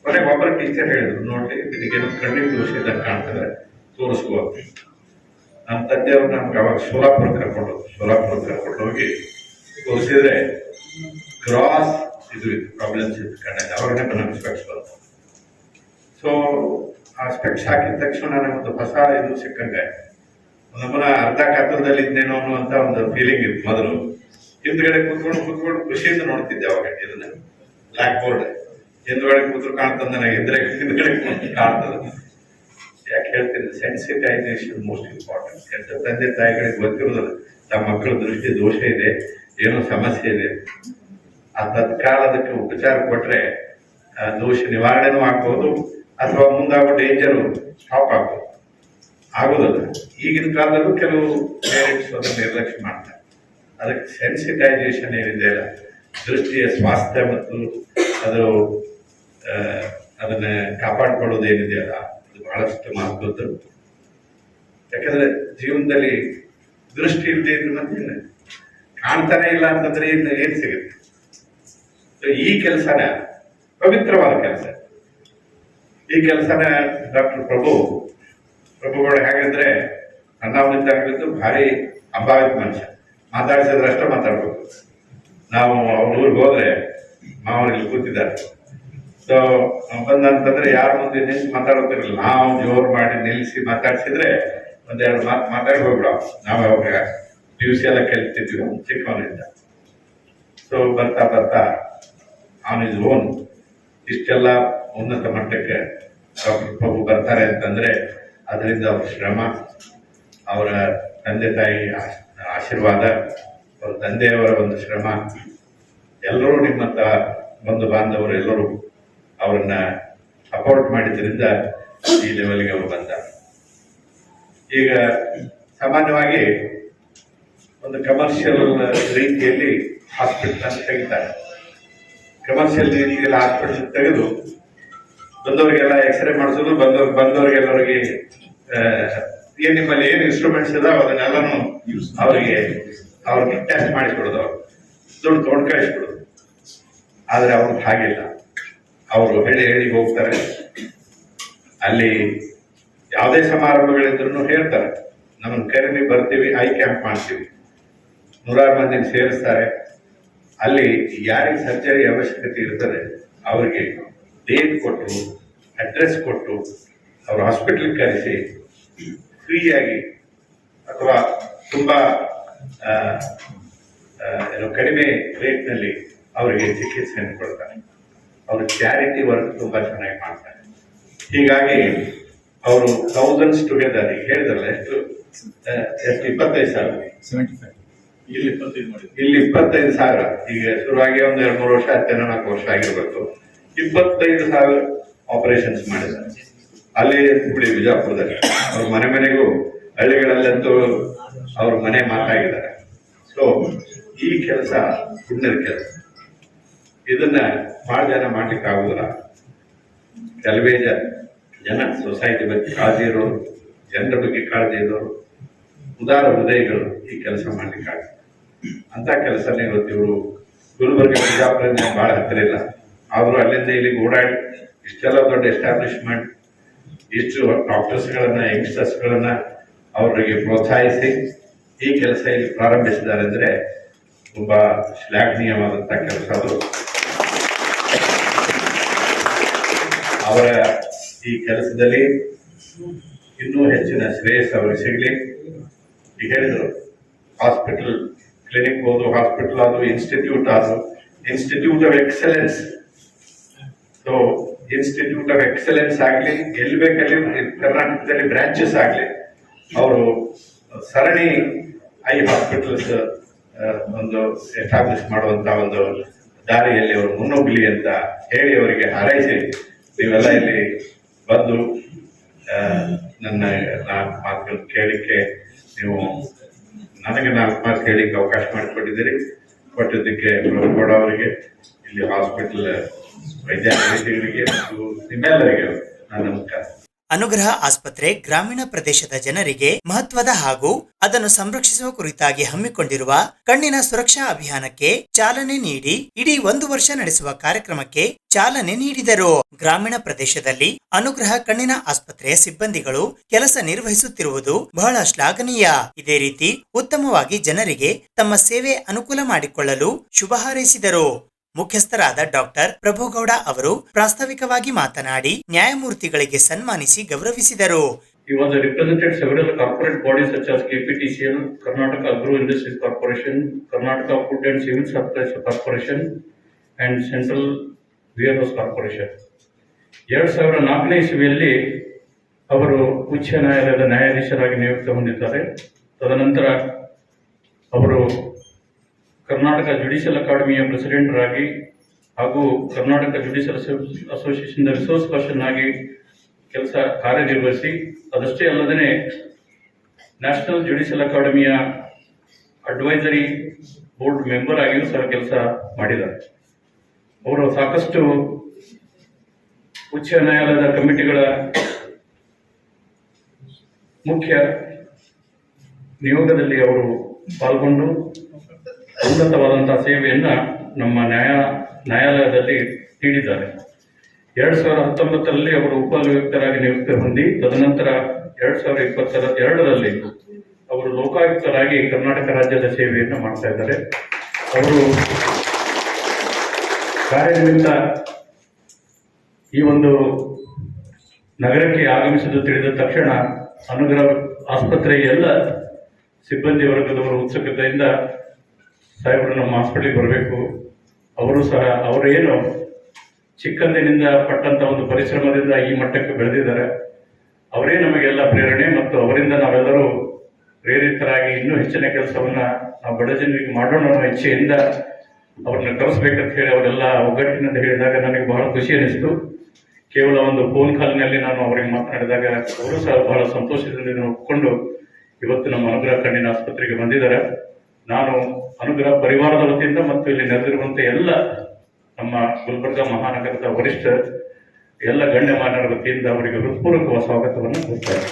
ಕೊನೆಗೆ ಒಬ್ಬರ ಟೀಚರ್ ಹೇಳಿದ್ರು, ನೋಡ್ರಿ ಇದಕ್ಕೇನು ಕಣ್ಣಿನ ದೋಷ ಇದ್ದಂಗೆ ಕಾಣ್ತದೆ, ತೋರಿಸ್ಕೋ. ನಮ್ಮ ತಂದೆಯವ್ರು ನಮ್ಗೆ ಅವಾಗ ಸೋಲಾಪುರ ಕರ್ಕೊಂಡು ಹೋಗಿ ತೋರಿಸಿದ್ರೆ ಕ್ರಾಸ್ ಇದು ಪ್ರಾಬ್ಲಮ್ಸ್ ಇತ್ತು ಕಣ್ಣಿಗೆ. ಅವಾಗನೇ ನಮ್ಗೆ ಸ್ಪೆಕ್ಸ್ ಬಂತು. ಸೊ ಆ ಸ್ಪೆಕ್ಸ್ ಹಾಕಿದ ತಕ್ಷಣ ನಮ್ಮದು ಹೊಸ ಇದು ಸಿಕ್ಕಂಗೆ ನಮ್ಮನ್ನ ಅರ್ಧ ಕಾತರದಲ್ಲಿ ಇದ್ದೇನೋ ಅನ್ನುವಂತ ಒಂದು ಫೀಲಿಂಗ್ ಇತ್ತು. ಮೊದಲು ಹಿಂದ್ಗಡೆ ಕೂತ್ಕೊಂಡು ಖುಷಿಯಿಂದ ನೋಡ್ತಿದ್ದೆ ಅವಾಗ ಇದನ್ನ. ಬ್ಲಾಕ್ ಬೋರ್ಡ್ ಹಿಂದ್ಗಡೆ ಕೂತ್ರು ಕಾಣ್ತದೆ, ನನಗೆ ಹಿಂದ್ಗಡೆ ಕಾಣ್ತದೆ. ಯಾಕೆ ಹೇಳ್ತೀನಿ, ಸೆನ್ಸಿಟೈಸೇಷನ್ ಮೋಸ್ಟ್ ಇಂಪಾರ್ಟೆಂಟ್. ತಂದೆ ತಾಯಿಗಳಿಗೆ ಗೊತ್ತಿರೋದಿಲ್ಲ ತಮ್ಮ ಮಕ್ಕಳ ದೃಷ್ಟಿ ದೋಷ ಇದೆ, ಏನೋ ಸಮಸ್ಯೆ ಇದೆ. ಆ ತತ್ಕಾಲ ಅದಕ್ಕೆ ಉಪಚಾರ ಕೊಟ್ರೆ ದೋಷ ನಿವಾರಣೆನೂ ಆಗ್ಬೋದು, ಅಥವಾ ಮುಂದಾಗೋ ಡೇಂಜರು ಸ್ಟಾಪ್ ಆಗ್ಬೋದು. ಆಗೋದಲ್ಲ. ಈಗಿನ ಕಾಲದಲ್ಲೂ ಕೆಲವು ಪೇರೆಂಟ್ಸ್ ಅದನ್ನು ನಿರ್ಲಕ್ಷ್ಯ ಮಾಡ್ತಾರೆ. ಅದಕ್ಕೆ ಸೆನ್ಸಿಟೈಸೇಷನ್ ಏನಿದೆ ಅಲ್ಲ, ದೃಷ್ಟಿಯ ಸ್ವಾಸ್ಥ್ಯ ಮತ್ತು ಅದು ಅದನ್ನ ಕಾಪಾಡಿಕೊಳ್ಳೋದು ಏನಿದೆಯಲ್ಲ, ಅದು ಬಹಳಷ್ಟು ಮಹತ್ವದ್ದು. ಯಾಕಂದ್ರೆ ಜೀವನದಲ್ಲಿ ದೃಷ್ಟಿ ಇಲ್ಲದೆ ಇದ್ರೆ ಮತ್ತೆ ಕಾಣ್ತಾನೆ ಇಲ್ಲ ಅಂತಂದ್ರೆ ಏನ್ ಸಿಗುತ್ತೆ. ಈ ಕೆಲಸನ ಪವಿತ್ರವಾದ ಕೆಲಸ. ಈ ಕೆಲಸನ ಡಾಕ್ಟರ್ ಪ್ರಭುಗಳು ಹೇಗಿದ್ರೆ ಅನ್ನವಿದ್ದಾಗಿದ್ದು ಭಾರಿ ಅಭಾವಿತ ಮನುಷ್ಯ. ಮಾತಾಡಿಸಿದ್ರೆ ಅಷ್ಟೇ ಮಾತಾಡ್ಬೇಕು. ನಾವು ಅವ್ರ ಊರಿಗೆ ಹೋದ್ರೆ ಮಾವನಲ್ಲಿ ಕೂತಿದ್ದಾರೆ. ಸೊ ಬಂದಂತಂದ್ರೆ ಯಾರ ಮುಂದೆ ನಿಲ್ಸಿ ಮಾತಾಡೋತಿರಲಿಲ್ಲ. ನಾವು ಜೋರು ಮಾಡಿ ನಿಲ್ಲಿಸಿ ಮಾತಾಡ್ಸಿದ್ರೆ ಒಂದೆರಡು ಮಾತಾಡಿ ಹೋಗ್ಬಿಡ. ನಾವು ಅವಾಗ PUC ಎಲ್ಲ ಕಲಿತಿದ್ವಿ ಚಿಕ್ಕವನಿಂದ. ಸೊ ಬರ್ತಾ ಆನ್ ಇಸ್ ಓನ್ ಇಷ್ಟೆಲ್ಲ ಉನ್ನತ ಮಟ್ಟಕ್ಕೆ ಡಾಕ್ಟರ್ ಪ್ರಭು ಬರ್ತಾರೆ ಅಂತಂದ್ರೆ ಅದರಿಂದ ಅವ್ರ ಶ್ರಮ, ಅವರ ತಂದೆ ತಾಯಿ ಆಶೀರ್ವಾದ, ಅವ್ರ ತಂದೆಯವರ ಒಂದು ಶ್ರಮ, ಎಲ್ಲರೂ ನಿಮ್ಮಂತ ಬಂಧು ಬಾಂಧವರು ಎಲ್ಲರೂ ಅವರನ್ನ ಸಪೋರ್ಟ್ ಮಾಡಿದ್ರಿಂದ ಈ ಲೆವೆಲ್ಗೆ ಅವರು ಬಂದ್ದಾರೆ. ಈಗ ಸಾಮಾನ್ಯವಾಗಿ ಒಂದು ಕಮರ್ಷಿಯಲ್ ರೀತಿಯಲ್ಲಿ ಹಾಸ್ಪಿಟಲ್ ತೆಗಿತಾರೆ. ಕಮರ್ಷಿಯಲ್ ರೀತಿಯಲ್ಲಿ ಹಾಸ್ಪಿಟಲ್ ತೆಗೆದು ಬಂದವರಿಗೆಲ್ಲ ಎಕ್ಸ್ರೇ ಮಾಡಿಸೋದು, ಬಂದವರಿಗೆಲ್ಲರಿಗೆ ಏನ್ ನಿಮ್ಮಲ್ಲಿ ಏನ್ ಇನ್ಸ್ಟ್ರೂಮೆಂಟ್ಸ್ ಇದಾವ ಅದನ್ನೆಲ್ಲಾನು ಅವ್ರಿಗೆ ಟೆಸ್ಟ್ ಮಾಡಿಸ್ಬಿಡೋದು, ದುಡ್ಡು ತೊಗೊಂಡು ಕಳಿಸ್ಬಿಡೋದು. ಆದ್ರೆ ಅವ್ರಿಗೆ ಹಾಗಿಲ್ಲ. ಅವರು ಹೇಳಿ ಹೋಗ್ತಾರೆ. ಅಲ್ಲಿ ಯಾವುದೇ ಸಮಾರಂಭಗಳಿದ್ರು ಹೇಳ್ತಾರೆ, ನಮ್ಮನ್ನು ಕರೀರಿ ಬರ್ತೀವಿ, ಐ ಕ್ಯಾಂಪ್ ಮಾಡ್ತೀವಿ, 100 ಮಂದಿನ ಸೇರಿಸ್ತಾರೆ. ಅಲ್ಲಿ ಯಾರಿಗೆ ಸರ್ಜರಿ ಅವಶ್ಯಕತೆ ಇರ್ತದೆ ಅವರಿಗೆ ಡೇಟ್ ಕೊಟ್ಟು, ಅಡ್ರೆಸ್ ಕೊಟ್ಟು, ಅವ್ರ ಹಾಸ್ಪಿಟಲ್ ಕರೆಸಿ ಫ್ರೀಯಾಗಿ ಅಥವಾ ತುಂಬಾ ಕಡಿಮೆ ರೇಟ್ನಲ್ಲಿ ಅವರಿಗೆ ಚಿಕಿತ್ಸೆಯನ್ನು ಕೊಡ್ತಾರೆ. ಅವರು ಚಾರಿಟಿ ವರ್ಕ್ ತುಂಬಾ ಚೆನ್ನಾಗಿ ಮಾಡ್ತಾರೆ. ಹೀಗಾಗಿ ಅವರು ಥೌಸಂಡ್ಸ್ ಟುಗೆದರ್, ಈಗ ಹೇಳಿದ್ರಲ್ಲ ಎಷ್ಟು 25,000, ಇಲ್ಲಿ 25,000. ಈಗ ಶುರುವಾಗಿ ಒಂದು 2-3 ವರ್ಷ 4 ವರ್ಷ ಆಗಿರ್ಬೇಕು. 25,000 ಆಪರೇಷನ್ಸ್ ಮಾಡಿದ್ದಾರೆ. ಅಲ್ಲಿ ಬಿಡಿ ಬಿಜಾಪುರದಲ್ಲಿ ಅವ್ರ ಮನೆಗೂ ಹಳ್ಳಿಗಳಲ್ಲಂತೂ ಅವ್ರ ಮನೆ ಮಾತಾಗಿದ್ದಾರೆ. ಸೊ ಈ ಕೆಲಸ ಪುಣ್ಯದ ಕೆಲಸ. ಇದನ್ನ ಬಹಳ ಜನ ಮಾಡ್ಲಿಕ್ಕೆ ಆಗುದಿಲ್ಲ. ಕೆಲವೇ ಜನ ಸೊಸೈಟಿ ಬಗ್ಗೆ ಕಾಳಜಿ ಇರೋರು, ಜನರ ಬಗ್ಗೆ ಕಾಳಜಿ ಇರೋರು, ಉದಾರ ಹೃದಯಗಳು ಈ ಕೆಲಸ ಮಾಡ್ಲಿಕ್ಕೆ ಆಗುತ್ತೆ. ಅಂತ ಕೆಲಸನೇ ಇವತ್ತಿವರು ಗುಲ್ಬರ್ಗ ಬಿಜಾಪುರದಿಂದ ಬಹಳ ಹತ್ತಿರ ಇಲ್ಲ, ಆದರೂ ಅಲ್ಲಿಂದ ಇಲ್ಲಿಗೆ ಓಡಾಡಿ ಇಷ್ಟೆಲ್ಲ ದೊಡ್ಡ ಎಸ್ಟಾಬ್ಲಿಷ್ಮೆಂಟ್, ಇಷ್ಟು ಡಾಕ್ಟರ್ಸ್ಗಳನ್ನ, ಯಂಗ್ಸ್ಟರ್ಸ್ಗಳನ್ನ ಅವರಿಗೆ ಪ್ರೋತ್ಸಾಹಿಸಿ ಈ ಕೆಲಸ ಇಲ್ಲಿ ಪ್ರಾರಂಭಿಸಿದ್ದಾರೆ ಅಂದ್ರೆ ತುಂಬಾ ಶ್ಲಾಘನೀಯವಾದಂತಹ ಕೆಲಸ. ಅದು ಅವರ ಈ ಕೆಲಸದಲ್ಲಿ ಇನ್ನೂ ಹೆಚ್ಚಿನ ಶ್ರೇಯಸ್ ಅವರಿಗೆ ಸಿಗಲಿ. ಈಗ ಹೇಳಿದ್ರು, ಹಾಸ್ಪಿಟಲ್ ಕ್ಲಿನಿಕ್ ಹೋದು, ಹಾಸ್ಪಿಟಲ್ ಅದು, ಇನ್ಸ್ಟಿಟ್ಯೂಟ್ ಅದು, institute of excellence. So institute of excellence ಆಗಲಿ, ಎಲ್ಲಿ ಬೇಕಲ್ಲಿ ಕರ್ನಾಟಕದಲ್ಲಿ ಬ್ರಾಂಚಸ್ ಆಗಲಿ, ಅವರು ಸರಣಿ ಐ ಹಾಸ್ಪಿಟಲ್ಸ್ ಒಂದು ಎಸ್ಟಾಬ್ಲಿಷ್ ಮಾಡುವಂತ ಒಂದು ದಾರಿಯಲ್ಲಿ ಅವರು ಮುನ್ನುಗ್ಗಲಿ ಅಂತ ಹೇಳಿ ಅವರಿಗೆ ಹಾರೈಸಿ ನೀವೆಲ್ಲ ಇಲ್ಲಿ ಬಂದು ನನ್ನ 4 ಮಾತುಗಳು ಕೇಳಲಿಕ್ಕೆ ನೀವು ನನಗೆ 4 ಮಾತು ಕೇಳಲಿಕ್ಕೆ ಅವಕಾಶ ಮಾಡಿಕೊಟ್ಟಿದ್ದೀರಿ. ಕೊಟ್ಟಿದ್ದಕ್ಕೆ ಪ್ರಭುಗೌಡ ಅವರಿಗೆ, ಇಲ್ಲಿ ಹಾಸ್ಪಿಟಲ್ ವೈದ್ಯಾಧಿಕಾರಿಗಳಿಗೆ ಮತ್ತು ನಿಮ್ಮೆಲ್ಲರಿಗೆ ನಾನು ನಮಸ್ಕಾರ. ಅನುಗ್ರಹ ಆಸ್ಪತ್ರೆ ಗ್ರಾಮೀಣ ಪ್ರದೇಶದ ಜನರಿಗೆ ಮಹತ್ವದ ಹಾಗೂ ಅದನ್ನು ಸಂರಕ್ಷಿಸುವ ಕುರಿತಾಗಿ ಹಮ್ಮಿಕೊಂಡಿರುವ ಕಣ್ಣಿನ ಸುರಕ್ಷಾ ಅಭಿಯಾನಕ್ಕೆ ಚಾಲನೆ ನೀಡಿ ಇಡೀ 1 ವರ್ಷ ನಡೆಸುವ ಕಾರ್ಯಕ್ರಮಕ್ಕೆ ಚಾಲನೆ ನೀಡಿದರು. ಗ್ರಾಮೀಣ ಪ್ರದೇಶದಲ್ಲಿ ಅನುಗ್ರಹ ಕಣ್ಣಿನ ಆಸ್ಪತ್ರೆಯ ಸಿಬ್ಬಂದಿಗಳು ಕೆಲಸ ನಿರ್ವಹಿಸುತ್ತಿರುವುದು ಬಹಳ ಶ್ಲಾಘನೀಯ. ಇದೇ ರೀತಿ ಉತ್ತಮವಾಗಿ ಜನರಿಗೆ ತಮ್ಮ ಸೇವೆ ಅನುಕೂಲ ಮಾಡಿಕೊಳ್ಳಲು ಶುಭ ಹಾರೈಸಿದರು. ಮುಖ್ಯಸ್ಥರಾದ ಡಾಕ್ಟರ್ ಪ್ರಭುಗೌಡ ಅವರು ಪ್ರಾಸ್ತಾವಿಕವಾಗಿ ಮಾತನಾಡಿ ನ್ಯಾಯಮೂರ್ತಿಗಳಿಗೆ ಸನ್ಮಾನಿಸಿ ಗೌರವಿಸಿದರು. He was represented several corporate bodies such as KPTCL, Karnataka Agro Industries Corporation, Karnataka Food and Civil Supplies Corporation, and Central Warehouse Corporation. 2004ನೇ ಇಸವಿಯಲ್ಲಿ ಅವರು ಉಚ್ಚ ನ್ಯಾಯಾಲಯದ ನ್ಯಾಯಾಧೀಶರಾಗಿ ನಿಯುಕ್ತಿ ಹೊಂದಿದ್ದಾರೆ. ತದನಂತರ ಅವರು ಕರ್ನಾಟಕ ಜುಡಿಷಿಯಲ್ ಅಕಾಡೆಮಿಯ ಪ್ರೆಸಿಡೆಂಟ್ ಆಗಿ ಹಾಗೂ Karnataka judicial association resource person ಆಗಿ ಕಾರ್ಯನಿರ್ವಹಿಸಿ, ಅದಷ್ಟೇ ಅಲ್ಲದೆ ನ್ಯಾಷನಲ್ ಜುಡಿಷಿಯಲ್ ಅಕಾಡೆಮಿಯ ಅಡ್ವೈಸರಿ ಬೋರ್ಡ್ ಮೆಂಬರ್ ಆಗಿಯೂ ಸಹ ಕೆಲಸ ಮಾಡಿದ್ದಾರೆ. ಅವರು ಸಾಕಷ್ಟು ಉಚ್ಚ ನ್ಯಾಯಾಲಯದ ಕಮಿಟಿಗಳ ಮುಖ್ಯ ನಿಯೋಗದಲ್ಲಿ ಅವರು ಪಾಲ್ಗೊಂಡು ಉನ್ನತವಾದಂತಹ ಸೇವೆಯನ್ನ ನಮ್ಮ ನ್ಯಾಯಾಲಯದಲ್ಲಿ ನೀಡಿದ್ದಾರೆ. 2019ರಲ್ಲಿ ಅವರು ಉಪಾಯುಕ್ತರಾಗಿ ನಿಯುಕ್ತಿ ಹೊಂದಿ, ತದನಂತರ 2022ರಲ್ಲಿ ಅವರು ಲೋಕಾಯುಕ್ತರಾಗಿ ಕರ್ನಾಟಕ ರಾಜ್ಯದ ಸೇವೆಯನ್ನು ಮಾಡ್ತಾ ಇದ್ದಾರೆ. ಅವರು ಕಾರ್ಯನಿಮಿತ್ತ ಈ ಒಂದು ನಗರಕ್ಕೆ ಆಗಮಿಸಿದ್ದು ತಿಳಿದ ತಕ್ಷಣ ಅನುಗ್ರಹ ಆಸ್ಪತ್ರೆಯ ಎಲ್ಲ ಸಿಬ್ಬಂದಿ ವರ್ಗದವರು ಉತ್ಸುಕತೆಯಿಂದ ಸಾಹೇಬರು ನಮ್ಮ ಹಾಸ್ಪಿಟಲ್ಗೆ ಬರಬೇಕು, ಅವರು ಸಹ ಅವರೇನು ಚಿಕ್ಕಂದಿನಿಂದ ಪಟ್ಟಂತ ಒಂದು ಪರಿಶ್ರಮದಿಂದ ಈ ಮಟ್ಟಕ್ಕೆ ಬೆಳೆದಿದ್ದಾರೆ, ಅವರೇ ನಮಗೆಲ್ಲ ಪ್ರೇರಣೆ ಮತ್ತು ಅವರಿಂದ ನಾವೆಲ್ಲರೂ ಪ್ರೇರಿತರಾಗಿ ಇನ್ನೂ ಹೆಚ್ಚಿನ ಕೆಲಸವನ್ನ ನಾವು ಬಡ ಜನರಿಗೆ ಮಾಡೋಣ ಅನ್ನೋ ಇಚ್ಛೆಯಿಂದ ಅವ್ರನ್ನ ಕರೆಸ್ಬೇಕಂತ ಹೇಳಿ ಅವರೆಲ್ಲ ಒಗ್ಗಟ್ಟಿನಿಂದ ಹೇಳಿದಾಗ ನನಗೆ ಬಹಳ ಖುಷಿ ಅನಿಸ್ತು. ಕೇವಲ ಒಂದು ಫೋನ್ ಕಾಲ್ನಲ್ಲಿ ನಾನು ಅವರಿಗೆ ಮಾತನಾಡಿದಾಗ ಅವರು ಸಹ ಬಹಳ ಸಂತೋಷದಿಂದ ಒಪ್ಪಿಕೊಂಡು ಇವತ್ತು ನಮ್ಮ ಅನುಗ್ರಹ ಕಣ್ಣಿನ ಆಸ್ಪತ್ರೆಗೆ ಬಂದಿದ್ದಾರೆ. ನಾನು ಅನುಗ್ರಹ ಪರಿವಾರದ ವತಿಯಿಂದ ಮತ್ತು ಇಲ್ಲಿ ನೆರೆದಿರುವಂತ ಎಲ್ಲ ನಮ್ಮ ಗುಲ್ಬರ್ಗಾ ಮಹಾನಗರದ ವರಿಷ್ಠ ಎಲ್ಲ ಗಣ್ಯಮಾನ್ಯರ ವತಿಯಿಂದ ಅವರಿಗೆ ಹೃತ್ಪೂರ್ವಕ ಸ್ವಾಗತವನ್ನು ಕೊಡ್ತಾರೆ.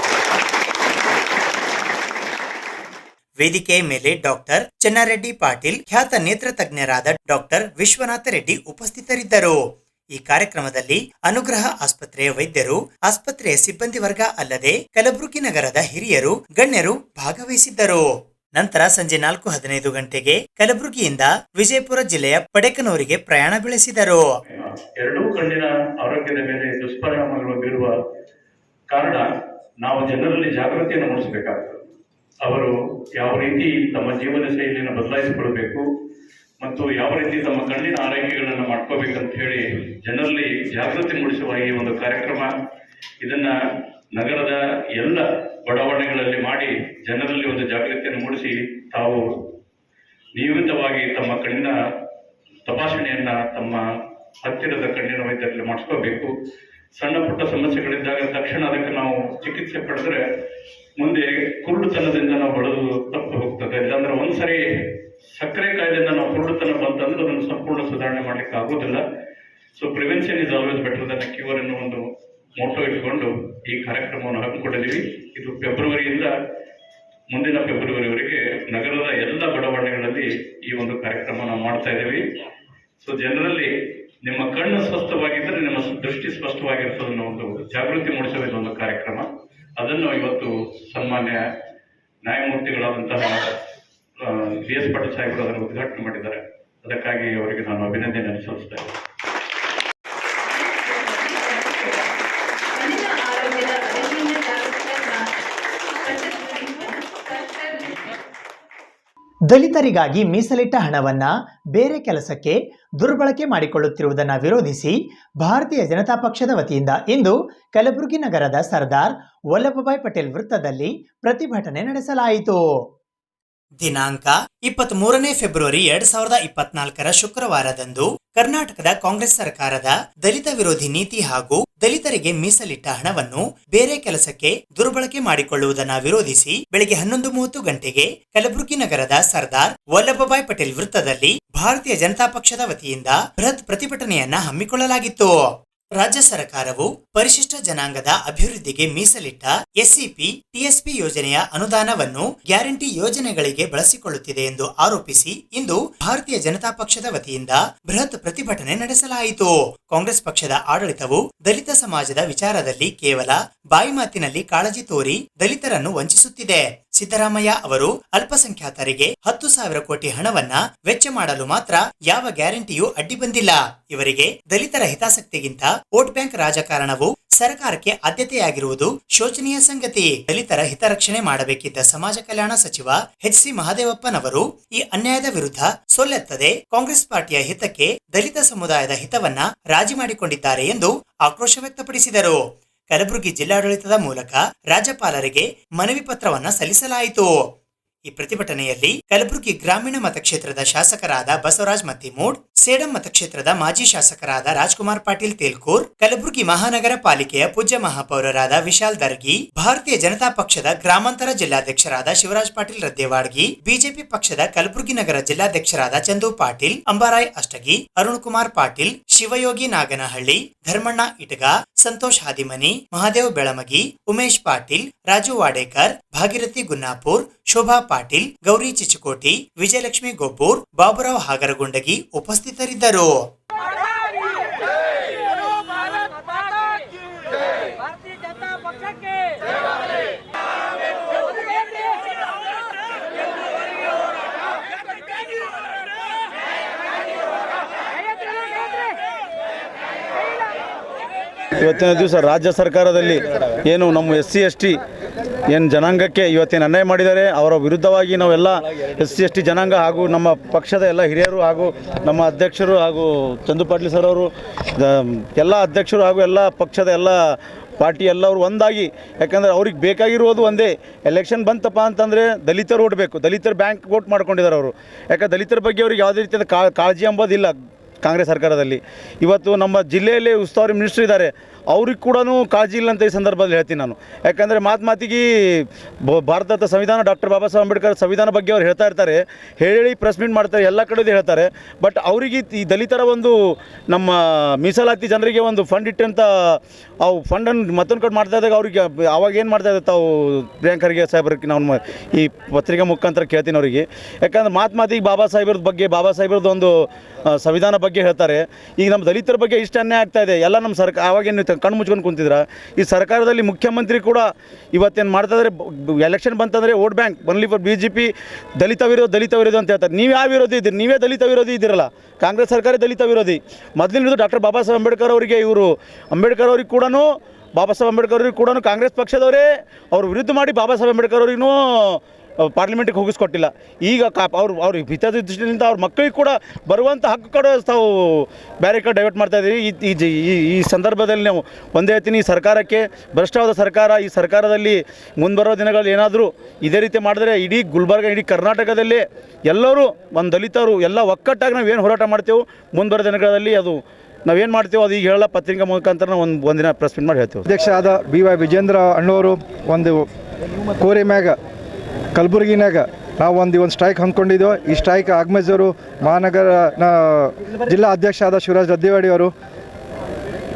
ವೇದಿಕೆಯ ಮೇಲೆ ಡಾಕ್ಟರ್ ಚೆನ್ನಾರೆಡ್ಡಿ ಪಾಟೀಲ್, ಖ್ಯಾತ ನೇತ್ರ ತಜ್ಞರಾದ ಡಾಕ್ಟರ್ ವಿಶ್ವನಾಥ ರೆಡ್ಡಿ ಉಪಸ್ಥಿತರಿದ್ದರು. ಈ ಕಾರ್ಯಕ್ರಮದಲ್ಲಿ ಅನುಗ್ರಹ ಆಸ್ಪತ್ರೆಯ ವೈದ್ಯರು, ಆಸ್ಪತ್ರೆಯ ಸಿಬ್ಬಂದಿ ವರ್ಗ ಅಲ್ಲದೆ ಕಲಬುರಗಿ ನಗರದ ಹಿರಿಯರು, ಗಣ್ಯರು ಭಾಗವಹಿಸಿದ್ದರು. ನಂತರ ಸಂಜೆ 4:15 ಗಂಟೆಗೆ ಕಲಬುರಗಿಯಿಂದ ವಿಜಯಪುರ ಜಿಲ್ಲೆಯ ಪಡೆಕನೂರಿಗೆ ಪ್ರಯಾಣ ಬೆಳೆಸಿದರು. ಎರಡೂ ಕಣ್ಣಿನ ಆರೋಗ್ಯದ ಮೇಲೆ ದುಷ್ಪರಿಣಾಮಗಳು ಬೀರುವ ಕಾರಣ ನಾವು ಜನರಲ್ಲಿ ಜಾಗೃತಿಯನ್ನು ಮೂಡಿಸಬೇಕಾಗ್ತದೆ. ಅವರು ಯಾವ ರೀತಿ ತಮ್ಮ ಜೀವನ ಶೈಲಿಯನ್ನು ಬದಲಾಯಿಸಿಕೊಳ್ಬೇಕು ಮತ್ತು ಯಾವ ರೀತಿ ತಮ್ಮ ಕಣ್ಣಿನ ಆರೈಕೆಗಳನ್ನು ಮಾಡ್ಕೋಬೇಕಂತ ಹೇಳಿ ಜನರಲ್ಲಿ ಜಾಗೃತಿ ಮೂಡಿಸುವ ಈ ಒಂದು ಕಾರ್ಯಕ್ರಮ, ಇದನ್ನ ನಗರದ ಎಲ್ಲ ಬಡಾವಣೆಗಳಲ್ಲಿ ಮಾಡಿ ಜನರಲ್ಲಿ ಒಂದು ಜಾಗೃತಿಯನ್ನು ಮೂಡಿಸಿ ತಾವು ನಿಯಮಿತವಾಗಿ ತಮ್ಮ ಕಣ್ಣಿನ ತಪಾಸಣೆಯನ್ನ ತಮ್ಮ ಹತ್ತಿರದ ಕಣ್ಣಿನ ವೈದ್ಯರಲ್ಲಿ ಮಾಡಿಸ್ಕೋಬೇಕು. ಸಣ್ಣ ಪುಟ್ಟ ಸಮಸ್ಯೆಗಳಿದ್ದಾಗ ತಕ್ಷಣ ಅದಕ್ಕೆ ನಾವು ಚಿಕಿತ್ಸೆ ಪಡೆದ್ರೆ ಮುಂದೆ ಕುರುಡುತನದಿಂದ ನಾವು ಬಳಲು ತಪ್ಪು ಹೋಗ್ತದೆ. ಇಲ್ಲಾಂದ್ರೆ ಒಂದ್ಸರಿ ಸಕ್ಕರೆ ಕಾಯಿಲೆಯಿಂದ ನಾವು ಕುರುಡುತನ ಬಂತಂದ್ರೆ ಅದನ್ನು ಸಂಪೂರ್ಣ ಸುಧಾರಣೆ ಮಾಡ್ಲಿಕ್ಕೆ ಆಗೋದಿಲ್ಲ. So prevention is always better than cure ಅನ್ನೋ ಒಂದು ಮೋಟೋ ಇಟ್ಕೊಂಡು ಈ ಕಾರ್ಯಕ್ರಮವನ್ನು ಹಮ್ಮಿಕೊಂಡಿದ್ದೀವಿ. ಇದು ಫೆಬ್ರವರಿಯಿಂದ ಮುಂದಿನ ಫೆಬ್ರವರಿವರೆಗೆ ನಗರದ ಎಲ್ಲ ಬಡಾವಣೆಗಳಲ್ಲಿ ಈ ಒಂದು ಕಾರ್ಯಕ್ರಮ ನಾವು ಮಾಡ್ತಾ ಇದ್ದೀವಿ. ಸೊ ಜನರಲ್ಲಿ ನಿಮ್ಮ ಕಣ್ಣು ಸ್ವಸ್ಥವಾಗಿದ್ದರೆ ನಿಮ್ಮ ದೃಷ್ಟಿ ಸ್ಪಷ್ಟವಾಗಿರ್ತದೆ ಅನ್ನೋ ಒಂದು ಜಾಗೃತಿ ಮೂಡಿಸುವ ಇದೊಂದು ಕಾರ್ಯಕ್ರಮ. ಅದನ್ನು ಇವತ್ತು ಸನ್ಮಾನ್ಯ ನ್ಯಾಯಮೂರ್ತಿಗಳಾದಂತಹ BS ಪಾಟೀಲ್ ಸಾಹೇಬರು ಅದನ್ನು ಉದ್ಘಾಟನೆ ಮಾಡಿದ್ದಾರೆ. ಅದಕ್ಕಾಗಿ ಅವರಿಗೆ ನಾನು ಅಭಿನಂದನೆ ಸಲ್ಲಿಸ್ತಾ ಇದ್ದೇನೆ. ದಲಿತರಿಗಾಗಿ ಮೀಸಲಿಟ್ಟ ಹಣವನ್ನ ಬೇರೆ ಕೆಲಸಕ್ಕೆ ದುರ್ಬಳಕೆ ಮಾಡಿಕೊಳ್ಳುತ್ತಿರುವುದನ್ನು ವಿರೋಧಿಸಿ ಭಾರತೀಯ ಜನತಾ ಪಕ್ಷದ ವತಿಯಿಂದ ಇಂದು ಕಲಬುರಗಿ ನಗರದ ಸರ್ದಾರ್ ವಲ್ಲಭಭಾಯ್ ಪಟೇಲ್ ವೃತ್ತದಲ್ಲಿ ಪ್ರತಿಭಟನೆ ನಡೆಸಲಾಯಿತು. ದಿನಾಂಕ 23 ಫೆಬ್ರವರಿ 2024 ಶುಕ್ರವಾರದಂದು ಕರ್ನಾಟಕದ ಕಾಂಗ್ರೆಸ್ ಸರ್ಕಾರದ ದಲಿತ ವಿರೋಧಿ ನೀತಿ ಹಾಗೂ ದಲಿತರಿಗೆ ಮೀಸಲಿಟ್ಟ ಹಣವನ್ನು ಬೇರೆ ಕೆಲಸಕ್ಕೆ ದುರ್ಬಳಕೆ ಮಾಡಿಕೊಳ್ಳುವುದನ್ನು ವಿರೋಧಿಸಿ ಬೆಳಗ್ಗೆ 11:30 ಗಂಟೆಗೆ ಕಲಬುರಗಿ ನಗರದ ಸರ್ದಾರ್ ವಲ್ಲಭಭಾಯ್ ಪಟೇಲ್ ವೃತ್ತದಲ್ಲಿ ಭಾರತೀಯ ಜನತಾ ಪಕ್ಷದ ವತಿಯಿಂದ ಬೃಹತ್ ಪ್ರತಿಭಟನೆಯನ್ನ ಹಮ್ಮಿಕೊಳ್ಳಲಾಗಿತ್ತು. ರಾಜ್ಯ ಸರ್ಕಾರವು ಪರಿಶಿಷ್ಟ ಜನಾಂಗದ ಅಭಿವೃದ್ಧಿಗೆ ಮೀಸಲಿಟ್ಟ ಎಸ್ಸಿಪಿ ಟಿಎಸ್ಪಿ ಯೋಜನೆಯ ಅನುದಾನವನ್ನು ಗ್ಯಾರಂಟಿ ಯೋಜನೆಗಳಿಗೆ ಬಳಸಿಕೊಳ್ಳುತ್ತಿದೆ ಎಂದು ಆರೋಪಿಸಿ ಇಂದು ಭಾರತೀಯ ಜನತಾ ಪಕ್ಷದ ವತಿಯಿಂದ ಬೃಹತ್ ಪ್ರತಿಭಟನೆ ನಡೆಸಲಾಯಿತು. ಕಾಂಗ್ರೆಸ್ ಪಕ್ಷದ ಆಡಳಿತವು ದಲಿತ ಸಮಾಜದ ವಿಚಾರದಲ್ಲಿ ಕೇವಲ ಬಾಯಿ ಮಾತಿನಲ್ಲಿ ಕಾಳಜಿ ತೋರಿ ದಲಿತರನ್ನು ವಂಚಿಸುತ್ತಿದೆ. ಸಿದ್ದರಾಮಯ್ಯ ಅವರು ಅಲ್ಪಸಂಖ್ಯಾತರಿಗೆ 10,000 ಕೋಟಿ ಹಣವನ್ನ ವೆಚ್ಚ ಮಾಡಲು ಮಾತ್ರ ಯಾವ ಗ್ಯಾರಂಟಿಯೂ ಅಡ್ಡಿ ಬಂದಿಲ್ಲ. ಇವರಿಗೆ ದಲಿತರ ಹಿತಾಸಕ್ತಿಗಿಂತ ವೋಟ್ ಬ್ಯಾಂಕ್ ರಾಜಕಾರಣವು ಸರ್ಕಾರಕ್ಕೆ ಆದ್ಯತೆಯಾಗಿರುವುದು ಶೋಚನೀಯ ಸಂಗತಿ. ದಲಿತರ ಹಿತರಕ್ಷಣೆ ಮಾಡಬೇಕಿದ್ದ ಸಮಾಜ ಕಲ್ಯಾಣ ಸಚಿವ ಎಚ್.ಸಿ. ಮಹದೇವಪ್ಪನವರು ಈ ಅನ್ಯಾಯದ ವಿರುದ್ಧ ಸೊಲ್ಲೆತ್ತದೆ ಕಾಂಗ್ರೆಸ್ ಪಾರ್ಟಿಯ ಹಿತಕ್ಕೆ ದಲಿತ ಸಮುದಾಯದ ಹಿತವನ್ನ ರಾಜಿ ಮಾಡಿಕೊಂಡಿದ್ದಾರೆ ಎಂದು ಆಕ್ರೋಶ ವ್ಯಕ್ತಪಡಿಸಿದರು. ಕಲಬುರಗಿ ಜಿಲ್ಲಾಡಳಿತದ ಮೂಲಕ ರಾಜ್ಯಪಾಲರಿಗೆ ಮನವಿ ಪತ್ರವನ್ನ ಸಲ್ಲಿಸಲಾಯಿತು. ಈ ಪ್ರತಿಭಟನೆಯಲ್ಲಿ ಕಲಬುರಗಿ ಗ್ರಾಮೀಣ ಮತಕ್ಷೇತ್ರದ ಶಾಸಕರಾದ ಬಸವರಾಜ್ ಮತ್ತಿಮೂಡ್, ಸೇಡಂ ಮತಕ್ಷೇತ್ರದ ಮಾಜಿ ಶಾಸಕರಾದ ರಾಜ್ಕುಮಾರ್ ಪಾಟೀಲ್ ತೇಲ್ಕೂರ್, ಕಲಬುರಗಿ ಮಹಾನಗರ ಪಾಲಿಕೆಯ ಪೂಜ್ಯ ಮಹಾಪೌರರಾದ ವಿಶಾಲ್ ದರ್ಗಿ, ಭಾರತೀಯ ಜನತಾ ಪಕ್ಷದ ಗ್ರಾಮಾಂತರ ಜಿಲ್ಲಾಧ್ಯಕ್ಷರಾದ ಶಿವರಾಜ್ ಪಾಟೀಲ್ ರದ್ದೇವಾಡ್ಗಿ, ಬಿಜೆಪಿ ಪಕ್ಷದ ಕಲಬುರಗಿ ನಗರ ಜಿಲ್ಲಾಧ್ಯಕ್ಷರಾದ ಚಂದು ಪಾಟೀಲ್, ಅಂಬಾರಾಯ್ ಅಷ್ಟಗಿ, ಅರುಣ್ ಕುಮಾರ್ ಪಾಟೀಲ್, ಶಿವಯೋಗಿ ನಾಗನಹಳ್ಳಿ, ಧರ್ಮಣ್ಣ ಇಟಗ, ಸಂತೋಷ್ ಹಾದಿಮನಿ, ಮಹಾದೇವ್ ಬೆಳಮಗಿ, ಉಮೇಶ್ ಪಾಟೀಲ್, ರಾಜು ವಾಡೇಕರ್, ಭಾಗೀರಥಿ ಗುನ್ನಾಪುರ್, ಶೋಭಾ ಪಾಟೀಲ್, ಗೌರಿ ಚಿಚಕೋಟಿ, ವಿಜಯಲಕ್ಷ್ಮಿ ಗೊಬ್ಬೂರ್, ಬಾಬುರಾವ್ ಹಾಗರಗುಂಡಗಿ ಉಪಸ್ಥಿತರಿದ್ದರು. ಇವತ್ತಿನ ದಿವಸ ರಾಜ್ಯ ಸರ್ಕಾರದಲ್ಲಿ ಏನು ನಮ್ಮ SC/ST ಏನು ಜನಾಂಗಕ್ಕೆ ಇವತ್ತೇನು ಅನ್ಯಾಯ ಮಾಡಿದ್ದಾರೆ ಅವರ ವಿರುದ್ಧವಾಗಿ ನಾವೆಲ್ಲ SC/ST ಜನಾಂಗ ಹಾಗೂ ನಮ್ಮ ಪಕ್ಷದ ಎಲ್ಲ ಹಿರಿಯರು ಹಾಗೂ ನಮ್ಮ ಅಧ್ಯಕ್ಷರು ಹಾಗೂ ಚಂದು ಪಾಟೀಲ್ ಸರ್ ಅವರು ಎಲ್ಲ ಅಧ್ಯಕ್ಷರು ಹಾಗೂ ಎಲ್ಲ ಪಕ್ಷದ ಎಲ್ಲ ಪಾರ್ಟಿ ಎಲ್ಲವರು ಒಂದಾಗಿ, ಯಾಕಂದರೆ ಅವ್ರಿಗೆ ಬೇಕಾಗಿರುವುದು ಒಂದೇ, ಎಲೆಕ್ಷನ್ ಬಂತಪ್ಪ ಅಂತಂದರೆ ದಲಿತರು ಓಟ್ ಬೇಕು, ದಲಿತರು ಬ್ಯಾಂಕ್ ವೋಟ್ ಮಾಡ್ಕೊಂಡಿದ್ದಾರೆ ಅವರು. ಯಾಕಂದ್ರೆ ದಲಿತರ ಬಗ್ಗೆ ಅವ್ರಿಗೆ ಯಾವುದೇ ರೀತಿಯಾದ ಕಾಳಜಿ ಎಂಬುದಿಲ್ಲ ಕಾಂಗ್ರೆಸ್ ಸರ್ಕಾರದಲ್ಲಿ. ಇವತ್ತು ನಮ್ಮ ಜಿಲ್ಲೆಯಲ್ಲಿ ಉಸ್ತುವಾರಿ ಮಿನಿಸ್ಟರ್ ಇದ್ದಾರೆ, ಅವ್ರಿಗೆ ಕೂಡ ಕಾಳಜಿ ಇಲ್ಲ ಅಂತ ಈ ಸಂದರ್ಭದಲ್ಲಿ ಹೇಳ್ತೀನಿ ನಾನು. ಯಾಕಂದರೆ ಮಾತಿಗೆ ಭಾರತದ ಸಂವಿಧಾನ ಡಾಕ್ಟರ್ ಬಾಬಾ ಸಾಹೇಬ್ ಅಂಬೇಡ್ಕರ್ ಸಂವಿಧಾನ ಬಗ್ಗೆ ಅವ್ರು ಹೇಳ್ತಾ ಇರ್ತಾರೆ, ಹೇಳಿ ಪ್ರೆಸ್ ಮೀಟ್ ಮಾಡ್ತಾರೆ, ಎಲ್ಲ ಕಡೆದು ಹೇಳ್ತಾರೆ. ಬಟ್ ಅವರಿಗೆ ಈ ದಲಿತರ ಒಂದು ನಮ್ಮ ಮೀಸಲಾತಿ ಜನರಿಗೆ ಒಂದು ಫಂಡ್ ಇಟ್ಟಂತ ಅವು ಫಂಡನ್ನು ಮತ್ತೊಂದು ಕಡೆ ಮಾಡ್ತಾ ಇದ್ದಾಗ ಅವ್ರಿಗೆ ಅವಾಗ ಏನು ಮಾಡ್ತಾ ಇದ್ದ ತಾವು ಪ್ರಿಯಾಂಕ್ ಖರ್ಗೆ ಸಾಹೇಬ್ರಿಗೆ ನಾವು ಈ ಪತ್ರಿಕೆ ಮುಖಾಂತರ ಕೇಳ್ತೀನಿ ಅವರಿಗೆ. ಯಾಕಂದ್ರೆ ಮಾತಿಗೆ ಬಾಬಾ ಸಾಹೇಬ್ರದ ಬಗ್ಗೆ, ಬಾಬಾ ಸಾಹೇಬ್ರದ್ದು ಒಂದು ಸಂವಿಧಾನ ಬಗ್ಗೆ ಹೇಳ್ತಾರೆ. ಈಗ ನಮ್ಮ ದಲಿತರ ಬಗ್ಗೆ ಇಷ್ಟು ಅನ್ಯಾಯ ಆಗ್ತಾ ಇದೆ. ಎಲ್ಲ ನಮ್ಮ ಸರ್ಕಾರ ಆವಾಗೇನು ಕಣ್ಣು ಮುಚ್ಕೊಂಡು ಕುಂತಿದ್ರ, ಈ ಸರ್ಕಾರದಲ್ಲಿ ಮುಖ್ಯಮಂತ್ರಿ ಕೂಡ ಇವತ್ತೇನು ಮಾಡ್ತಾ ಇದ್ದಾರೆ, ಎಲೆಕ್ಷನ್ ಬಂತಂದರೆ vote bank only for BJP, ದಲಿತ ವಿರೋಧ ಅಂತ ಹೇಳ್ತಾರೆ. ನೀವು ಯಾವ ವಿರೋಧಿ ಇದ್ದೀರಿ? ನೀವೇ ದಲಿತ ವಿರೋಧಿ ಇದ್ದೀರಲ್ಲ. ಕಾಂಗ್ರೆಸ್ ಸರ್ಕಾರ ದಲಿತ ವಿರೋಧಿ. ಮೊದಲಿನಿಂದ ಡಾಕ್ಟರ್ ಬಾಬಾ ಸಾಹೇಬ್ ಅಂಬೇಡ್ಕರ್ ಅವರಿಗೆ ಅಂಬೇಡ್ಕರ್ ಅವ್ರಿಗೆ ಕೂಡ ಬಾಬಾ ಸಾಹೇಬ್ ಅಂಬೇಡ್ಕರ್ ಅವ್ರಿಗೆ ಕೂಡ ಕಾಂಗ್ರೆಸ್ ಪಕ್ಷದವರೇ ಅವ್ರ ವಿರುದ್ಧ ಮಾಡಿ ಬಾಬಾ ಸಾಹೇಬ್ ಅಂಬೇಡ್ಕರ್ ಅವ್ರಿಗೂ ಪಾರ್ಲಿಮೆಂಟಿಗೆ ಹೋಗಿಸ್ಕೊಟ್ಟಿಲ್ಲ. ಈಗ ಅವ್ರ ಹಿತದೃಷ್ಟಿಯಿಂದ ಅವ್ರ ಮಕ್ಕಳಿಗೆ ಕೂಡ ಬರುವಂಥ ಹಕ್ಕು ಕಡೆ ತಾವು ಬೇರೆ ಕಡೆ ಡೈವರ್ಟ್ ಮಾಡ್ತಾಯಿದ್ದೀವಿ. ಈ ಸಂದರ್ಭದಲ್ಲಿ ನಾವು ಒಂದೇ ಹೇಳ್ತೀನಿ, ಈ ಸರ್ಕಾರಕ್ಕೆ ಭ್ರಷ್ಟವಾದ ಸರ್ಕಾರ, ಈ ಸರ್ಕಾರದಲ್ಲಿ ಮುಂಬರುವ ದಿನಗಳಲ್ಲಿ ಏನಾದರೂ ಇದೇ ರೀತಿ ಮಾಡಿದ್ರೆ ಇಡೀ ಗುಲ್ಬರ್ಗ, ಇಡೀ ಕರ್ನಾಟಕದಲ್ಲಿ ಎಲ್ಲರೂ ಒಂದು ದಲಿತರು ಎಲ್ಲ ಒಕ್ಕಟ್ಟಾಗಿ ನಾವೇನು ಹೋರಾಟ ಮಾಡ್ತೇವೆ ಮುಂಬರುವ ದಿನಗಳಲ್ಲಿ ಅದು ನಾವೇನು ಮಾಡ್ತೇವೆ ಅದು ಈಗ ಹೇಳಲ್ಲ, ಪತ್ರಿಕೆ ಮುಖಾಂತರ ನಾವು ಒಂದಿನ ಪ್ರೆಸ್ ಮೀಟ್ ಮಾಡಿ ಹೇಳ್ತೇವೆ. ಅಧ್ಯಕ್ಷ ಆದ BY ವಿಜೇಂದ್ರ ಅಣ್ಣವರು ಒಂದು ಕೋರೆ ಮ್ಯಾಗ ಕಲಬುರಗಿನಾಗ ನಾವು ಒಂದು ಸ್ಟ್ರೈಕ್ ಹಮ್ಮಿಕೊಂಡಿದ್ದೆವು. ಈ ಸ್ಟ್ರೈಕ್ ಆಗ್ಮೇಜವರು ಮಹಾನಗರ ಜಿಲ್ಲಾ ಅಧ್ಯಕ್ಷ ಆದ ಶಿವರಾಜ್ ರದ್ದೇವಾಡಿ ಅವರು,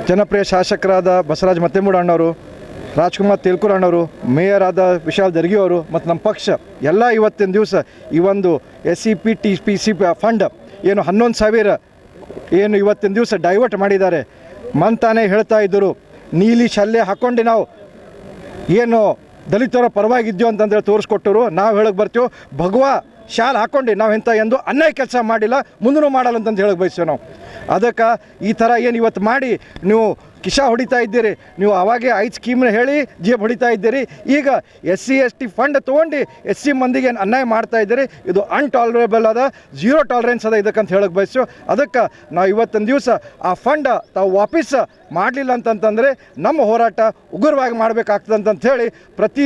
ಜನಪ್ರಿಯ ಶಾಸಕರಾದ ಬಸವರಾಜ್ ಮತ್ತಿಮೂಡ್ ಅಣ್ಣವರು, ರಾಜ್ಕುಮಾರ್ ತೇಲ್ಕೂರ್ ಅಣ್ಣವರು, ಮೇಯರ್ ಆದ ವಿಶಾಲ್ ದರ್ಗಿ ಅವರು ಮತ್ತು ನಮ್ಮ ಪಕ್ಷ ಎಲ್ಲ ಇವತ್ತಿನ ದಿವಸ ಈ ಒಂದು SCPTPC ಫಂಡ್ ಏನು 11,000 ಏನು ಇವತ್ತಿನ ದಿವಸ ಡೈವರ್ಟ್ ಮಾಡಿದ್ದಾರೆ. ಮಂತಾನೆ ಹೇಳ್ತಾ ಇದ್ದರು, ನೀಲಿ ಶಲ್ಯ ಹಾಕ್ಕೊಂಡು ನಾವು ಏನು ದಲಿತರ ಪರವಾಗಿದ್ಯೋ ಅಂತಂದೇಳಿ ತೋರಿಸ್ಕೊಟ್ಟರು. ನಾವು ಹೇಳಕ್ಕೆ ಬರ್ತೀವಿ, ಭಗವಾ ಶಾಲ್ ಹಾಕ್ಕೊಂಡು ನಾವು ಎಂಥ ಎಂದು ಅನ್ಯಾಯ ಕೆಲಸ ಮಾಡಿಲ್ಲ, ಮುಂದೂ ಮಾಡಲ್ಲ ಅಂತಂದು ಹೇಳಕ್ಕೆ ಬಯಸ್ತೇವೆ ನಾವು. ಅದಕ್ಕೆ ಈ ಥರ ಏನು ಇವತ್ತು ಮಾಡಿ ನೀವು ಕಿಶ ಹೊಡಿತಾ ಇದ್ದೀರಿ, ನೀವು ಅವಾಗೇ 5 ಸ್ಕೀಮ್ನ ಹೇಳಿ ಜೇಬ್ ಹೊಡಿತಾ ಇದ್ದೀರಿ. ಈಗ SC/ST ಫಂಡ್ ತೊಗೊಂಡು SC ಮಂದಿಗೆ ಅನ್ಯಾಯ ಮಾಡ್ತಾ ಇದ್ದೀರಿ. ಇದು ಅನ್ಟಾಲರೇಬಲ್ ಅದ, 0 ಟಾಲರೆನ್ಸ್ ಅದ ಇದಕ್ಕಂತ ಹೇಳಕ್ಕೆ ಬಯಸು. ಅದಕ್ಕೆ ನಾವು ಇವತ್ತಿನ ದಿವಸ ಆ ಫಂಡ್ ತಾವು ವಾಪಸ್ ಮಾಡಲಿಲ್ಲ ಅಂತಂತಂದರೆ ನಮ್ಮ ಹೋರಾಟ ಉಗ್ರವಾಗಿ ಮಾಡಬೇಕಾಗ್ತದೆ ಅಂತ ಹೇಳಿ ಪ್ರತಿ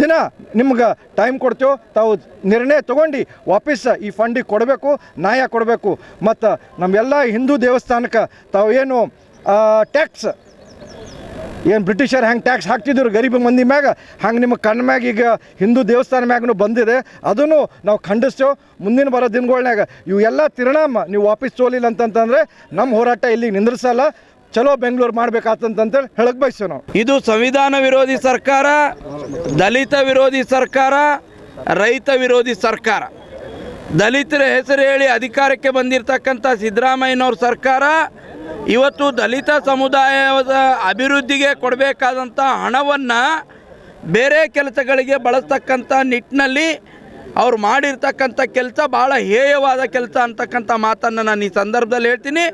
ದಿನ ನಿಮ್ಗೆ ಟೈಮ್ ಕೊಡ್ತೇವೆ. ತಾವು ನಿರ್ಣಯ ತೊಗೊಂಡು ವಾಪಸ್ ಈ ಫಂಡಿಗೆ ಕೊಡಬೇಕು, ನ್ಯಾಯ ಕೊಡಬೇಕು. ಮತ್ತು ನಮ್ಮೆಲ್ಲ ಹಿಂದೂ ದೇವಸ್ಥಾನಕ್ಕೆ ತಾವು ಏನು ಟ್ಯಾಕ್ಸ್ ಏನು ಬ್ರಿಟಿಷರ್ ಹೆಂಗೆ ಟ್ಯಾಕ್ಸ್ ಹಾಕ್ತಿದ್ರು ಗರೀಬ್ ಮಂದಿ ಮ್ಯಾಗ, ಹಂಗೆ ನಿಮ್ಮ ಕಣ್ಣ ಮ್ಯಾಗ ಈಗ ಹಿಂದೂ ದೇವಸ್ಥಾನ ಮ್ಯಾಗೂ ಬಂದಿದೆ. ಅದನ್ನು ನಾವು ಖಂಡಿಸ್ತೇವೆ. ಮುಂದಿನ ಬರೋ ದಿನಗಳ್ನಾಗ ಇವೆಲ್ಲ ತಿರ್ಣಾಮ ನೀವು ವಾಪಸ್ ತೋಲಿಲ್ಲ ಅಂತಂತಂದರೆ ನಮ್ಮ ಹೋರಾಟ ಇಲ್ಲಿಗೆ ನಿಂದ್ರಿಸಲ್ಲ. ಚಲೋ ಬೆಂಗಳೂರು ಮಾಡಬೇಕಾತಂತೇಳಿ ಹೇಳಕ್ಕೆ ಬಯಸ್ತೇವೆ ನಾವು. ಇದು ಸಂವಿಧಾನ ವಿರೋಧಿ ಸರ್ಕಾರ, ದಲಿತ ವಿರೋಧಿ ಸರ್ಕಾರ, ರೈತ ವಿರೋಧಿ ಸರ್ಕಾರ. ದಲಿತರ ಹೆಸರು ಹೇಳಿ ಅಧಿಕಾರಕ್ಕೆ ಬಂದಿರತಕ್ಕಂಥ ಸಿದ್ದರಾಮಯ್ಯನವ್ರ ಸರ್ಕಾರ ಇವತ್ತು ದಲಿತ ಸಮುದಾಯದ ಅಭಿವೃದ್ಧಿಗೆ ಕೊಡಬೇಕಾದಂಥ ಹಣವನ್ನು ಬೇರೆ ಕೆಲಸಗಳಿಗೆ ಬಳಸ್ತಕ್ಕಂಥ ನಿಟ್ಟಿನಲ್ಲಿ ಅವ್ರು ಮಾಡಿರ್ತಕ್ಕಂಥ ಕೆಲಸ ಭಾಳ ಹೇಯವಾದ ಕೆಲಸ ಅಂತಕ್ಕಂಥ ಮಾತನ್ನು ನಾನು ಈ ಸಂದರ್ಭದಲ್ಲಿ ಹೇಳ್ತೀನಿ.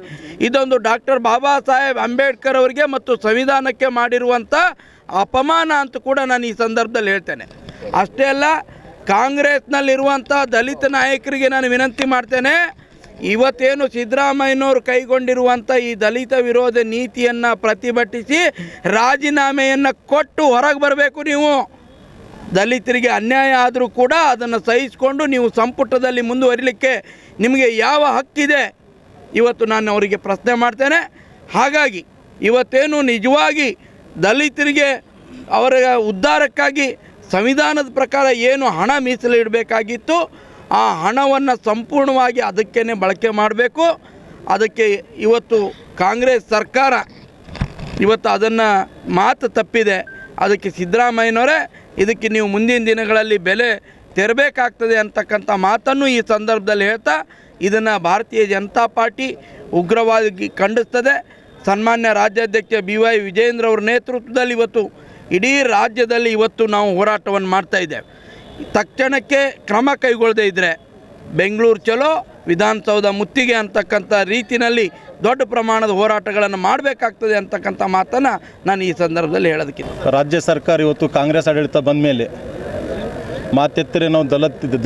ಇದೊಂದು ಡಾಕ್ಟರ್ ಬಾಬಾ ಸಾಹೇಬ್ ಅಂಬೇಡ್ಕರ್ ಅವರಿಗೆ ಮತ್ತು ಸಂವಿಧಾನಕ್ಕೆ ಮಾಡಿರುವಂಥ ಅಪಮಾನ ಅಂತ ಕೂಡ ನಾನು ಈ ಸಂದರ್ಭದಲ್ಲಿ ಹೇಳ್ತೇನೆ. ಅಷ್ಟೇ ಅಲ್ಲ, ಕಾಂಗ್ರೆಸ್ನಲ್ಲಿರುವಂಥ ದಲಿತ ನಾಯಕರಿಗೆ ನಾನು ವಿನಂತಿ ಮಾಡ್ತೇನೆ, ಇವತ್ತೇನು ಸಿದ್ದರಾಮಯ್ಯನವರು ಕೈಗೊಂಡಿರುವಂಥ ಈ ದಲಿತ ವಿರೋಧ ನೀತಿಯನ್ನು ಪ್ರತಿಭಟಿಸಿ ರಾಜೀನಾಮೆಯನ್ನು ಕೊಟ್ಟು ಹೊರಗೆ ಬರಬೇಕು. ನೀವು ದಲಿತರಿಗೆ ಅನ್ಯಾಯ ಆದರೂ ಕೂಡ ಅದನ್ನು ಸಹಿಸಿಕೊಂಡು ನೀವು ಸಂಪುಟದಲ್ಲಿ ಮುಂದುವರಿಲಿಕ್ಕೆ ನಿಮಗೆ ಯಾವ ಹಕ್ಕಿದೆ ಇವತ್ತು ನಾನು ಅವರಿಗೆ ಪ್ರಶ್ನೆ ಮಾಡ್ತೇನೆ. ಹಾಗಾಗಿ ಇವತ್ತೇನು ನಿಜವಾಗಿ ದಲಿತರಿಗೆ ಅವರ ಉದ್ಧಾರಕ್ಕಾಗಿ ಸಂವಿಧಾನದ ಪ್ರಕಾರ ಏನು ಹಣ ಮೀಸಲಿಡಬೇಕಾಗಿತ್ತು ಆ ಹಣವನ್ನು ಸಂಪೂರ್ಣವಾಗಿ ಅದಕ್ಕೇ ಬಳಕೆ ಮಾಡಬೇಕು. ಅದಕ್ಕೆ ಇವತ್ತು ಕಾಂಗ್ರೆಸ್ ಸರ್ಕಾರ ಇವತ್ತು ಅದನ್ನು ಮಾತು ತಪ್ಪಿದೆ. ಅದಕ್ಕೆ ಸಿದ್ದರಾಮಯ್ಯನವರೇ ಇದಕ್ಕೆ ನೀವು ಮುಂದಿನ ದಿನಗಳಲ್ಲಿ ಬೆಲೆ ತೆರಬೇಕಾಗ್ತದೆ ಅಂತಕ್ಕಂಥ ಮಾತನ್ನು ಈ ಸಂದರ್ಭದಲ್ಲಿ ಹೇಳ್ತಾ ಇದನ್ನು ಭಾರತೀಯ ಜನತಾ ಪಾರ್ಟಿ ಉಗ್ರವಾಗಿ ಖಂಡಿಸ್ತದೆ. ಸನ್ಮಾನ್ಯ ರಾಜ್ಯಾಧ್ಯಕ್ಷ BY ವಿಜಯೇಂದ್ರ ಅವರ ನೇತೃತ್ವದಲ್ಲಿ ಇವತ್ತು ಇಡೀ ರಾಜ್ಯದಲ್ಲಿ ಇವತ್ತು ನಾವು ಹೋರಾಟವನ್ನು ಮಾಡ್ತಾಯಿದ್ದೇವೆ. ತಕ್ಷಣಕ್ಕೆ ಕ್ರಮ ಕೈಗೊಳ್ಳದೇ ಇದ್ದರೆ ಬೆಂಗಳೂರು ಚಲೋ ವಿಧಾನಸೌಧ ಮುತ್ತಿಗೆ ಅಂತಕ್ಕಂಥ ರೀತಿಯಲ್ಲಿ ದೊಡ್ಡ ಪ್ರಮಾಣದ ಹೋರಾಟಗಳನ್ನು ಮಾಡಬೇಕಾಗ್ತದೆ ಅಂತಕ್ಕಂಥ ಮಾತನ್ನು ನಾನು ಈ ಸಂದರ್ಭದಲ್ಲಿ ಹೇಳೋದಕ್ಕೆ. ರಾಜ್ಯ ಸರ್ಕಾರ ಇವತ್ತು ಕಾಂಗ್ರೆಸ್ ಆಡಳಿತ ಬಂದ ಮೇಲೆ ಮಾತೆತ್ತರೆ ನಾವು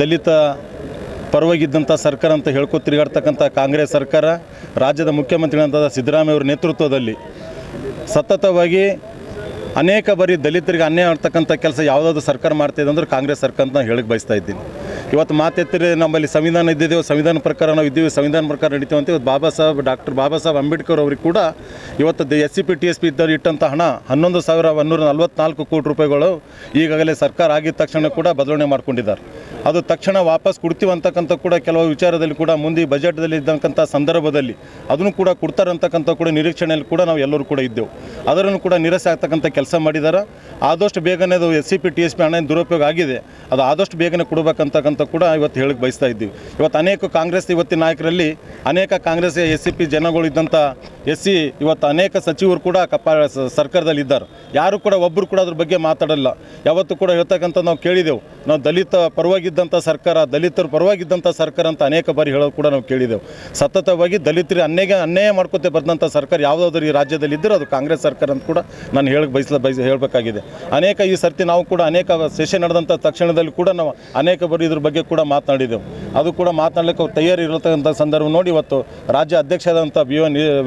ದಲಿತ ಪರವಾಗಿದ್ದಂಥ ಸರ್ಕಾರ ಅಂತ ಹೇಳ್ಕೊ ತಿರುಗಾಡ್ತಕ್ಕಂಥ ಕಾಂಗ್ರೆಸ್ ಸರ್ಕಾರ ರಾಜ್ಯದ ಮುಖ್ಯಮಂತ್ರಿಗಳಂಥ ಸಿದ್ದರಾಮಯ್ಯ ಅವರ ನೇತೃತ್ವದಲ್ಲಿ ಸತತವಾಗಿ ಅನೇಕ ಬಾರಿ ದಲಿತರಿಗೆ ಅನ್ಯಾಯ ಆಗ್ತಕ್ಕಂಥ ಕೆಲಸ ಯಾವುದಾದ್ರು ಸರ್ಕಾರ ಮಾಡ್ತಾಯಿದೆ ಅಂದ್ರೆ ಕಾಂಗ್ರೆಸ್ ಸರ್ಕಾರ ಅಂತ ಹೇಳಕ್ಕೆ ಬಯಸ್ತಾ ಇದ್ದೀನಿ. ಇವತ್ತು ಮಾತೆತ್ತರೆ ನಮ್ಮಲ್ಲಿ ಸಂವಿಧಾನ ಇದ್ದಿದ್ದೇವೆ, ಸಂವಿಧಾನ ಪ್ರಕಾರ ನಾವು ಇದ್ದೀವಿ, ಸಂವಿಧಾನ ಪ್ರಕಾರ ನಡೀತೀವಿ ಅಂತ ಇವತ್ತು ಡಾಕ್ಟರ್ ಬಾಬಾ ಸಾಹೇಬ್ ಅಂಬೇಡ್ಕರ್ ಅವ್ರಿಗೆ ಕೂಡ ಇವತ್ತು SCP TSP ಇದ್ದವ್ರು ಇಟ್ಟಂಥ ಹಣ 11,144 ಕೋಟಿ ರೂಪಾಯಿಗಳು ಈಗಾಗಲೇ ಸರ್ಕಾರ ಆಗಿದ ತಕ್ಷಣ ಕೂಡ ಬದಲಾವಣೆ ಮಾಡ್ಕೊಂಡಿದ್ದಾರೆ. ಅದು ತಕ್ಷಣ ವಾಪಸ್ ಕೊಡ್ತೀವಿ ಅಂತಕ್ಕಂಥ ಕೂಡ ಕೆಲವು ವಿಚಾರದಲ್ಲಿ ಕೂಡ ಮುಂದೆ ಬಜೆಟ್ದಲ್ಲಿ ಇದ್ದಂಥ ಸಂದರ್ಭದಲ್ಲಿ ಅದನ್ನು ಕೂಡ ಕೊಡ್ತಾರೆ ಅಂತಕ್ಕಂಥ ಕೂಡ ನಿರೀಕ್ಷಣೆಯಲ್ಲಿ ಕೂಡ ನಾವು ಎಲ್ಲರೂ ಕೂಡ ಇದ್ದೆವು. ಅದರನ್ನು ಕೂಡ ನಿರಾಸೆ ಆಗ್ತಕ್ಕಂಥ ಕೆಲಸ ಮಾಡಿದ್ದಾರೆ. ಆದಷ್ಟು ಬೇಗನೆ ಅದು SCP TSP ಹಣ ದುರುಪಯೋಗ ಆಗಿದೆ, ಅದು ಆದಷ್ಟು ಬೇಗನೆ ಕೊಡಬೇಕಂತಕ್ಕಂಥ ಕೂಡ ಇವತ್ತು ಹೇಳಕ್ಕೆ ಬಯಸ್ತಾ ಇದ್ದೀವಿ. ಇವತ್ತು ಅನೇಕ ಕಾಂಗ್ರೆಸ್ ಇವತ್ತಿನ ನಾಯಕರಲ್ಲಿ ಅನೇಕ ಕಾಂಗ್ರೆಸ್ SCP ಜನಗಳಿದ್ದಂಥ SC ಇವತ್ತು ಅನೇಕ ಸಚಿವರು ಕೂಡ ಸರ್ಕಾರದಲ್ಲಿ ಇದ್ದಾರೆ. ಯಾರು ಕೂಡ ಒಬ್ಬರು ಕೂಡ ಅದ್ರ ಬಗ್ಗೆ ಮಾತಾಡಲ್ಲ. ಯಾವತ್ತೂ ಕೂಡ ಹೇಳ್ತಕ್ಕಂಥ ನಾವು ಕೇಳಿದೆವು, ನಾವು ದಲಿತ ಪರವಾಗಿದ್ದಂಥ ಸರ್ಕಾರ, ದಲಿತರ ಪರವಾಗಿದ್ದಂಥ ಸರ್ಕಾರ ಅಂತ ಅನೇಕ ಬಾರಿ ಹೇಳೋದು ಕೂಡ ನಾವು ಕೇಳಿದೆವು. ಸತತವಾಗಿ ದಲಿತರಿಗೆ ಅನ್ಯಾಯ ಮಾಡ್ಕೊತೆ ಬಂದಂಥ ಸರ್ಕಾರ ಯಾವುದಾದ್ರೂ ಈ ರಾಜ್ಯದಲ್ಲಿ ಇದ್ದರೆ ಅದು ಕಾಂಗ್ರೆಸ್ ಸರ್ಕಾರ ಅಂತ ಕೂಡ ನಾನು ಹೇಳಬೇಕಾಗಿದೆ. ಅನೇಕ ಈ ಸರ್ತಿ ನಾವು ಕೂಡ ಅನೇಕ ಸೆಷನ್ ನಡೆದಂಥ ತಕ್ಷಣದಲ್ಲಿ ಕೂಡ ನಾವು ಅನೇಕ ಬಾರಿ ಇದ್ರ ಬಗ್ಗೆ ಕೂಡ ಮಾತನಾಡಿದೆವು. ಅದು ಕೂಡ ಮಾತನಾಡಲಿಕ್ಕೆ ತಯಾರಿ ಇರತಕ್ಕಂಥ ಸಂದರ್ಭ ನೋಡಿ ಇವತ್ತು ರಾಜ್ಯ ಅಧ್ಯಕ್ಷರಾದಂಥ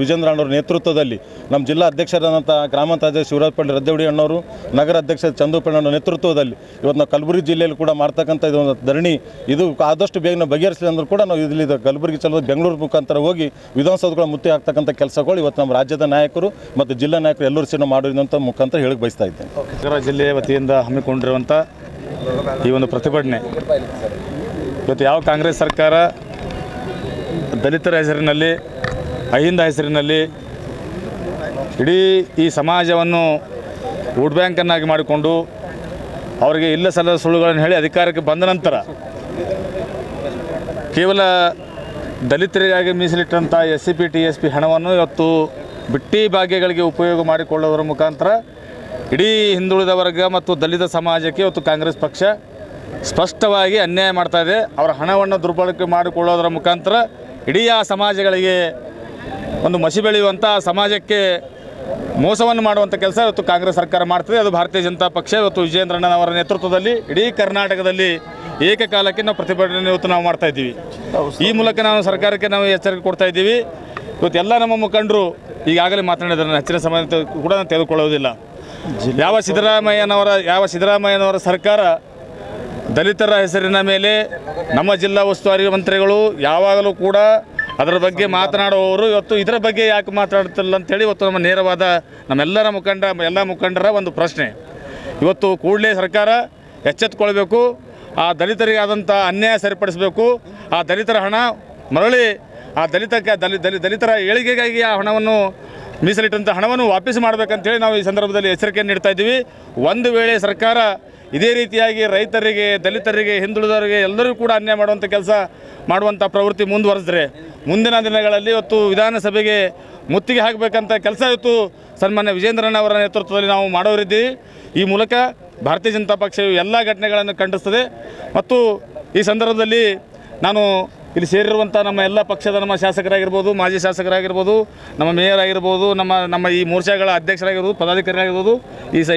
ವಿಜೇಂದ್ರ ಅಣ್ಣವ್ರ ನೇತೃತ್ವದಲ್ಲಿ ನಮ್ಮ ಜಿಲ್ಲಾ ಅಧ್ಯಕ್ಷರಾದಂಥ ಗ್ರಾಮಾಂತರ ಅಧ್ಯಕ್ಷ ಶಿವರಾಜ್ ಪಾಟೀಲ್ ರದ್ದವಡಿ ಅಣ್ಣವರು, ನಗರ ಅಧ್ಯಕ್ಷ ಚಂದೂಪಣ್ಣ ಅವರ ನೇತೃತ್ವದಲ್ಲಿ ಇವತ್ತು ನಾವು ಕಲಬುರಗಿ ಜಿಲ್ಲೆಯಲ್ಲಿ ಕೂಡ ಮಾಡ್ತಕ್ಕಂಥ ಇದೊಂದು ಧರಣಿ ಇದು ಆದಷ್ಟು ಬೇಗನೆ ಬಗೆಹರಿಸಲಿ ಅಂದರೂ ಕೂಡ ನಾವು ಇಲ್ಲಿ ಕಲಬುರಗಿ ಚಲೋ ಬೆಂಗಳೂರು ಮುಖಾಂತರ ಹೋಗಿ ವಿಧಾನಸೌಧಗಳ ಮುತ್ತಿ ಆಗ್ತಕ್ಕಂಥ ಕೆಲಸಗಳು ಇವತ್ತು ನಮ್ಮ ರಾಜ್ಯದ ನಾಯಕರು ಮತ್ತು ಜಿಲ್ಲಾ ನಾಯಕರು ಎಲ್ಲರೂ ಸೇರಿ ಮಾಡಿದಂಥ ಮುಖಾಂತರ ಹೇಳಕ್ಕೆ ಬಯಸ್ತಾ ಇದ್ದೇನೆ. ನಗರ ಜಿಲ್ಲೆಯ ವತಿಯಿಂದ ಹಮ್ಮಿಕೊಂಡಿರುವಂಥ ಈ ಒಂದು ಪ್ರತಿಭಟನೆ ಇವತ್ತು ಯಾವ ಕಾಂಗ್ರೆಸ್ ಸರ್ಕಾರ ದಲಿತರ ಹೆಸರಿನಲ್ಲಿ, ಅಹಿಂದ ಹೆಸರಿನಲ್ಲಿ ಇಡೀ ಈ ಸಮಾಜವನ್ನು ವೋಟ್ ಬ್ಯಾಂಕನ್ನಾಗಿ ಮಾಡಿಕೊಂಡು ಅವರಿಗೆ ಇಲ್ಲ ಸಲ್ಲದ ಸುಳ್ಳುಗಳನ್ನು ಹೇಳಿ ಅಧಿಕಾರಕ್ಕೆ ಬಂದ ನಂತರ ಕೇವಲ ದಲಿತರಿಗಾಗಿ ಮೀಸಲಿಟ್ಟಂಥ SCP TSP ಹಣವನ್ನು ಇವತ್ತು ಬಿಟ್ಟಿ ಭಾಗ್ಯಗಳಿಗೆ ಉಪಯೋಗ ಮಾಡಿಕೊಳ್ಳೋದರ ಮುಖಾಂತರ ಇಡೀ ಹಿಂದುಳಿದ ವರ್ಗ ಮತ್ತು ದಲಿತ ಸಮಾಜಕ್ಕೆ ಇವತ್ತು ಕಾಂಗ್ರೆಸ್ ಪಕ್ಷ ಸ್ಪಷ್ಟವಾಗಿ ಅನ್ಯಾಯ ಮಾಡ್ತಾಯಿದೆ. ಅವರ ಹಣವನ್ನು ದುರ್ಬಳಕೆ ಮಾಡಿಕೊಳ್ಳೋದರ ಮುಖಾಂತರ ಇಡೀ ಆ ಸಮಾಜಗಳಿಗೆ ಒಂದು ಮಸಿ ಬೆಳೆಯುವಂಥ ಸಮಾಜಕ್ಕೆ ಮೋಸವನ್ನು ಮಾಡುವಂಥ ಕೆಲಸ ಇವತ್ತು ಕಾಂಗ್ರೆಸ್ ಸರ್ಕಾರ ಮಾಡ್ತದೆ. ಅದು ಭಾರತೀಯ ಜನತಾ ಪಕ್ಷ ಇವತ್ತು ವಿಜಯೇಂದ್ರಣ್ಣನವರ ನೇತೃತ್ವದಲ್ಲಿ ಇಡೀ ಕರ್ನಾಟಕದಲ್ಲಿ ಏಕಕಾಲಕ್ಕೆ ನಾವು ಪ್ರತಿಭಟನೆ ಇವತ್ತು ನಾವು ಮಾಡ್ತಾ ಇದ್ದೀವಿ. ಈ ಮೂಲಕ ನಾವು ಸರ್ಕಾರಕ್ಕೆ ನಾವು ಎಚ್ಚರಿಕೆ ಕೊಡ್ತಾ ಇದ್ದೀವಿ. ಇವತ್ತು ಎಲ್ಲ ನಮ್ಮ ಮುಖಂಡರು ಈಗಾಗಲೇ ಮಾತನಾಡಿದ್ದಾರೆ, ಹೆಚ್ಚಿನ ಸಮಯ ಕೂಡ ನಾನು ತೆಗೆದುಕೊಳ್ಳುವುದಿಲ್ಲ. ಯಾವ ಸಿದ್ದರಾಮಯ್ಯನವರ ಸರ್ಕಾರ ದಲಿತರ ಹೆಸರಿನ ಮೇಲೆ ನಮ್ಮ ಜಿಲ್ಲಾ ಉಸ್ತುವಾರಿ ಮಂತ್ರಿಗಳು ಯಾವಾಗಲೂ ಕೂಡ ಅದರ ಬಗ್ಗೆ ಮಾತನಾಡುವವರು ಇವತ್ತು ಇದರ ಬಗ್ಗೆ ಯಾಕೆ ಮಾತಾಡ್ತಿಲ್ಲ ಅಂತೇಳಿ ಇವತ್ತು ನಮ್ಮ ನೇರವಾದ ಎಲ್ಲ ಮುಖಂಡರ ಒಂದು ಪ್ರಶ್ನೆ. ಇವತ್ತು ಕೂಡಲೇ ಸರ್ಕಾರ ಎಚ್ಚೆತ್ತುಕೊಳ್ಬೇಕು, ಆ ದಲಿತರಿಗೆ ಆದಂಥ ಅನ್ಯಾಯ ಸರಿಪಡಿಸಬೇಕು, ಆ ದಲಿತರ ಹಣ ಮರಳಿ ಆ ದಲಿತರ ಏಳಿಗೆಗಾಗಿ ಆ ಹಣವನ್ನು ಮೀಸಲಿಟ್ಟಂಥ ಹಣವನ್ನು ವಾಪಸ್ ಮಾಡಬೇಕಂತೇಳಿ ನಾವು ಈ ಸಂದರ್ಭದಲ್ಲಿ ಎಚ್ಚರಿಕೆಯನ್ನು ನೀಡ್ತಾ ಇದ್ದೀವಿ. ಒಂದು ವೇಳೆ ಸರ್ಕಾರ ಇದೇ ರೀತಿಯಾಗಿ ರೈತರಿಗೆ, ದಲಿತರಿಗೆ, ಹಿಂದುಳಿದವರಿಗೆ ಎಲ್ಲರಿಗೂ ಕೂಡ ಅನ್ಯಾಯ ಮಾಡುವಂಥ ಪ್ರವೃತ್ತಿ ಮುಂದುವರೆಸಿದ್ರೆ ಮುಂದಿನ ದಿನಗಳಲ್ಲಿ ಇವತ್ತು ವಿಧಾನಸಭೆಗೆ ಮುತ್ತಿಗೆ ಹಾಕಬೇಕಂತ ಕೆಲಸ ಇವತ್ತು ಸನ್ಮಾನ್ಯ ವಿಜೇಂದ್ರಣ್ಣವರ ನೇತೃತ್ವದಲ್ಲಿ ನಾವು ಮಾಡೋರಿದ್ದೀವಿ. ಈ ಮೂಲಕ ಭಾರತೀಯ ಜನತಾ ಪಕ್ಷವು ಎಲ್ಲ ಘಟನೆಗಳನ್ನು ಖಂಡಿಸ್ತದೆ. ಮತ್ತು ಈ ಸಂದರ್ಭದಲ್ಲಿ ನಾನು ಇಲ್ಲಿ ಸೇರಿರುವಂಥ ನಮ್ಮ ಎಲ್ಲ ಪಕ್ಷದ ನಮ್ಮ ಶಾಸಕರಾಗಿರ್ಬೋದು, ಮಾಜಿ ಶಾಸಕರಾಗಿರ್ಬೋದು, ನಮ್ಮ ಮೇಯರ್ ಆಗಿರ್ಬೋದು, ನಮ್ಮ ಈ ಮೋರ್ಚಾಗಳ ಅಧ್ಯಕ್ಷರಾಗಿರ್ಬೋದು, ಪದಾಧಿಕಾರಿಯಾಗಿರ್ಬೋದು,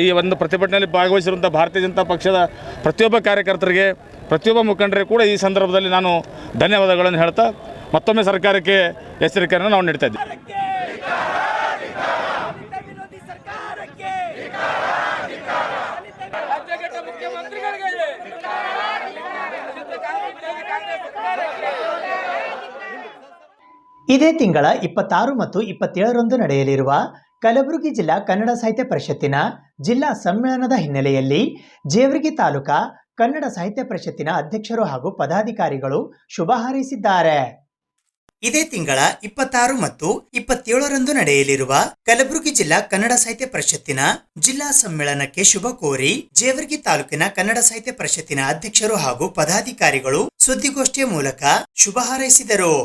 ಈ ಒಂದು ಪ್ರತಿಭಟನೆಯಲ್ಲಿ ಭಾಗವಹಿಸಿರುವಂಥ ಭಾರತೀಯ ಜನತಾ ಪಕ್ಷದ ಪ್ರತಿಯೊಬ್ಬ ಕಾರ್ಯಕರ್ತರಿಗೆ, ಪ್ರತಿಯೊಬ್ಬ ಮುಖಂಡರಿಗೆ ಕೂಡ ಈ ಸಂದರ್ಭದಲ್ಲಿ ನಾನು ಧನ್ಯವಾದಗಳನ್ನು ಹೇಳ್ತಾ ಮತ್ತೊಮ್ಮೆ ಸರ್ಕಾರಕ್ಕೆ ಎಚ್ಚರಿಕೆಯನ್ನು ನಾವು ನೀಡ್ತಾ ಇದ್ದೀವಿ. ಇದೇ ತಿಂಗಳ 26 ಮತ್ತು 27ರಂದು ನಡೆಯಲಿರುವ ಕಲಬುರಗಿ ಜಿಲ್ಲಾ ಕನ್ನಡ ಸಾಹಿತ್ಯ ಪರಿಷತ್ತಿನ ಜಿಲ್ಲಾ ಸಮ್ಮೇಳನದ ಹಿನ್ನೆಲೆಯಲ್ಲಿ ಜೇವರ್ಗಿ ತಾಲೂಕಾ ಕನ್ನಡ ಸಾಹಿತ್ಯ ಪರಿಷತ್ತಿನ ಅಧ್ಯಕ್ಷರು ಹಾಗೂ ಪದಾಧಿಕಾರಿಗಳು ಶುಭ ಹಾರೈಸಿದ್ದಾರೆ. ಇದೇ ತಿಂಗಳ 26 ಮತ್ತು 27ರಂದು ನಡೆಯಲಿರುವ ಕಲಬುರಗಿ ಜಿಲ್ಲಾ ಕನ್ನಡ ಸಾಹಿತ್ಯ ಪರಿಷತ್ತಿನ ಜಿಲ್ಲಾ ಸಮ್ಮೇಳನಕ್ಕೆ ಶುಭ ಕೋರಿ ಜೇವರ್ಗಿ ತಾಲೂಕಿನ ಕನ್ನಡ ಸಾಹಿತ್ಯ ಪರಿಷತ್ತಿನ ಅಧ್ಯಕ್ಷರು ಹಾಗೂ ಪದಾಧಿಕಾರಿಗಳು ಸುದ್ದಿಗೋಷ್ಠಿಯ ಮೂಲಕ ಶುಭ ಹಾರೈಸಿದರು.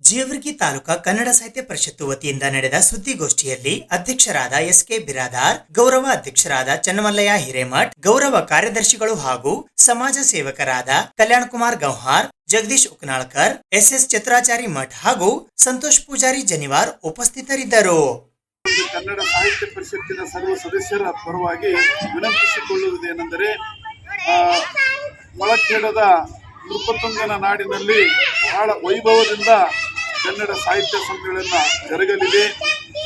ಜೇವರ್ಗಿ ತಾಲೂಕಾ ಕನ್ನಡ ಸಾಹಿತ್ಯ ಪರಿಷತ್ತು ವತಿಯಿಂದ ನಡೆದ ಸುದ್ದಿಗೋಷ್ಠಿಯಲ್ಲಿ ಅಧ್ಯಕ್ಷರಾದ ಎಸ್.ಕೆ. ಬಿರಾದಾರ್, ಗೌರವ ಅಧ್ಯಕ್ಷರಾದ ಚನ್ನಮಲ್ಲಯ್ಯ ಹಿರೇಮಠ್, ಗೌರವ ಕಾರ್ಯದರ್ಶಿಗಳು ಹಾಗೂ ಸಮಾಜ ಸೇವಕರಾದ ಕಲ್ಯಾಣ್ ಕುಮಾರ್ ಗೌಹಾರ್, ಜಗದೀಶ್ ಉಕ್ನಾಳ್ಕರ್, ಎಸ್.ಎಸ್. ಚತುರಾಚಾರಿ ಮಠ್ ಹಾಗೂ ಸಂತೋಷ್ ಪೂಜಾರಿ ಜನಿವಾರ್ ಉಪಸ್ಥಿತರಿದ್ದರು. ಕನ್ನಡ ಸಾಹಿತ್ಯ ಪರಿಷತ್ತಿನ ಸರ್ವ ಸದಸ್ಯರ ಪರವಾಗಿ ವಿನಂತಿಸಿಕೊಳ್ಳುವುದೇನೆಂದರೆ, ಮೊಳಖೇಡದ ನೃಪತುಂಗನ ನಾಡಿನಲ್ಲಿ ಬಹಳ ವೈಭವದಿಂದ ಕನ್ನಡ ಸಾಹಿತ್ಯ ಸಮ್ಮೇಳನ ಜರುಗಲಿದೆ.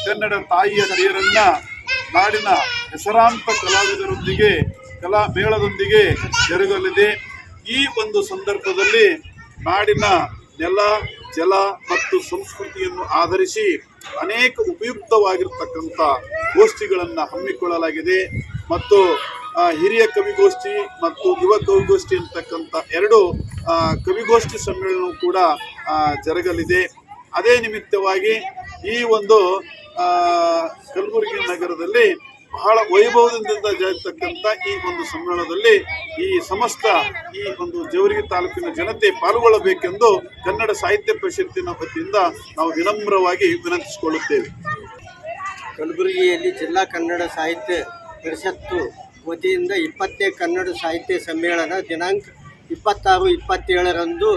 ಕನ್ನಡ ತಾಯಿಯ ಹಿರಿಯರನ್ನ ನಾಡಿನ ಹೆಸರಾಂತ ಕಲಾವಿದರೊಂದಿಗೆ ಕಲಾ ಮೇಳದೊಂದಿಗೆ ಜರುಗಲಿದೆ. ಈ ಒಂದು ಸಂದರ್ಭದಲ್ಲಿ ನಾಡಿನ ನೆಲ, ಜಲ ಮತ್ತು ಸಂಸ್ಕೃತಿಯನ್ನು ಆಧರಿಸಿ ಅನೇಕ ಉಪಯುಕ್ತವಾಗಿರ್ತಕ್ಕಂಥ ಗೋಷ್ಠಿಗಳನ್ನು ಹಮ್ಮಿಕೊಳ್ಳಲಾಗಿದೆ. ಮತ್ತು ಹಿರಿಯ ಕವಿಗೋಷ್ಠಿ ಮತ್ತು ಯುವ ಕವಿಗೋಷ್ಠಿ ಅಂತಕ್ಕಂಥ 2 ಕವಿಗೋಷ್ಠಿ ಸಮ್ಮೇಳನವೂ ಕೂಡ ಜರುಗಲಿದೆ. ಅದೇ ನಿಮಿತ್ತವಾಗಿ ಈ ಒಂದು ಕಲಬುರಗಿ ನಗರದಲ್ಲಿ ಬಹಳ ವೈಭವದಿಂದ ಜರುಗತಕ್ಕಂಥ ಈ ಒಂದು ಸಮ್ಮೇಳನದಲ್ಲಿ ಈ ಸಮಸ್ತ ಈ ಒಂದು ಜೇವರ್ಗಿ ತಾಲೂಕಿನ ಜನತೆ ಪಾಲ್ಗೊಳ್ಳಬೇಕೆಂದು ಕನ್ನಡ ಸಾಹಿತ್ಯ ಪರಿಷತ್ತಿನ ವತಿಯಿಂದ ನಾವು ವಿನಮ್ರವಾಗಿ ವಿನಂತಿಸಿಕೊಳ್ಳುತ್ತೇವೆ. ಕಲಬುರಗಿಯಲ್ಲಿ ಜಿಲ್ಲಾ ಕನ್ನಡ ಸಾಹಿತ್ಯ ಪರಿಷತ್ತು ವತಿಯಿಂದ 20ನೇ ಕನ್ನಡ ಸಾಹಿತ್ಯ ಸಮ್ಮೇಳನ ದಿನಾಂಕ 26-27ರಂದು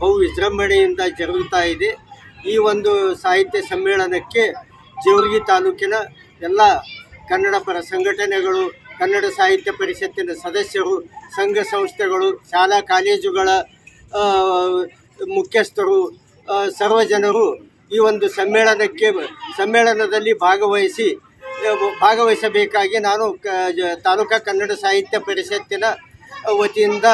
ಬಹು ವಿಜೃಂಭಣೆಯಿಂದ ಜರುಗುತ್ತಾ ಇದೆ. ಈ ಒಂದು ಸಾಹಿತ್ಯ ಸಮ್ಮೇಳನಕ್ಕೆ ಜೇವರ್ಗಿ ತಾಲೂಕಿನ ಎಲ್ಲ ಕನ್ನಡ ಪರ ಸಂಘಟನೆಗಳು, ಕನ್ನಡ ಸಾಹಿತ್ಯ ಪರಿಷತ್ತಿನ ಸದಸ್ಯರು, ಸಂಘ ಸಂಸ್ಥೆಗಳು, ಶಾಲಾ ಕಾಲೇಜುಗಳ ಮುಖ್ಯಸ್ಥರು, ಸರ್ವಜನರು ಈ ಒಂದು ಸಮ್ಮೇಳನದಲ್ಲಿ ಭಾಗವಹಿಸಬೇಕಾಗಿ ನಾನು ತಾಲೂಕಾ ಕನ್ನಡ ಸಾಹಿತ್ಯ ಪರಿಷತ್ತಿನ ವತಿಯಿಂದ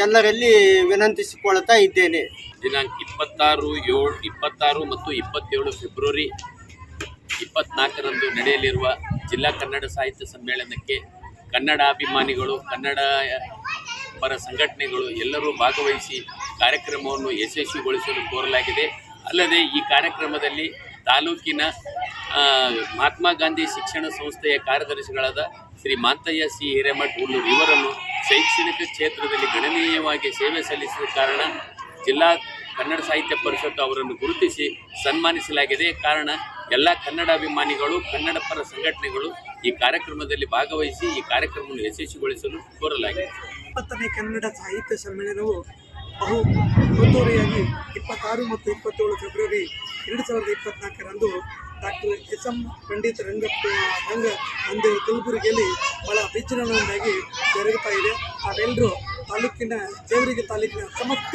ಎಲ್ಲರಲ್ಲಿ ವಿನಂತಿಸಿಕೊಳ್ತಾ ಇದ್ದೇನೆ. ದಿನಾಂಕ 26 ಮತ್ತು 27 ಫೆಬ್ರವರಿ 24ರಂದು ನಡೆಯಲಿರುವ ಜಿಲ್ಲಾ ಕನ್ನಡ ಸಾಹಿತ್ಯ ಸಮ್ಮೇಳನಕ್ಕೆ ಕನ್ನಡಾಭಿಮಾನಿಗಳು, ಕನ್ನಡ ಪರ ಸಂಘಟನೆಗಳು ಎಲ್ಲರೂ ಭಾಗವಹಿಸಿ ಕಾರ್ಯಕ್ರಮವನ್ನು ಯಶಸ್ವಿಗೊಳಿಸಲು ಕೋರಲಾಗಿದೆ. ಅಲ್ಲದೆ ಈ ಕಾರ್ಯಕ್ರಮದಲ್ಲಿ ತಾಲೂಕಿನ ಮಹಾತ್ಮ ಗಾಂಧಿ ಶಿಕ್ಷಣ ಸಂಸ್ಥೆಯ ಕಾರ್ಯದರ್ಶಿಗಳಾದ ಶ್ರೀ ಮಾಂತಯ್ಯ ಸಿ ಹಿರೇಮಠ್ ಹುಲ್ಲೂರು ಇವರನ್ನು ಶೈಕ್ಷಣಿಕ ಕ್ಷೇತ್ರದಲ್ಲಿ ಗಣನೀಯವಾಗಿ ಸೇವೆ ಸಲ್ಲಿಸಿದ ಕಾರಣ ಜಿಲ್ಲಾ ಕನ್ನಡ ಸಾಹಿತ್ಯ ಪರಿಷತ್ತು ಅವರನ್ನು ಗುರುತಿಸಿ ಸನ್ಮಾನಿಸಲಾಗಿದೆ. ಕಾರಣ ಎಲ್ಲ ಕನ್ನಡಾಭಿಮಾನಿಗಳು, ಕನ್ನಡ ಪರ ಸಂಘಟನೆಗಳು ಈ ಕಾರ್ಯಕ್ರಮದಲ್ಲಿ ಭಾಗವಹಿಸಿ ಈ ಕಾರ್ಯಕ್ರಮವನ್ನು ಯಶಸ್ವಿಗೊಳಿಸಲು ಕೋರಲಾಗಿದೆ. 20ನೇ ಕನ್ನಡ ಸಾಹಿತ್ಯ ಸಮ್ಮೇಳನವು ಬಹು ಅದ್ದೂರಿಯಾಗಿ 26 ಮತ್ತು 27 ಫೆಬ್ರವರಿ 2024ರಂದು ಡಾಕ್ಟರ್ ಎಸ್.ಎಂ. ಪಂಡಿತ್ ರಂಗ ಮಂದಿರ ಕಲಬುರಗಿಯಲ್ಲಿ ಭಾಳ ವಿಜೃಂಭಣೆಯಾಗಿ ಜರುಗುತ್ತಾ ಇದೆ. ನಾವೆಲ್ಲರೂ ಜೇವರ್ಗಿ ತಾಲೂಕಿನ ಸಮಸ್ತ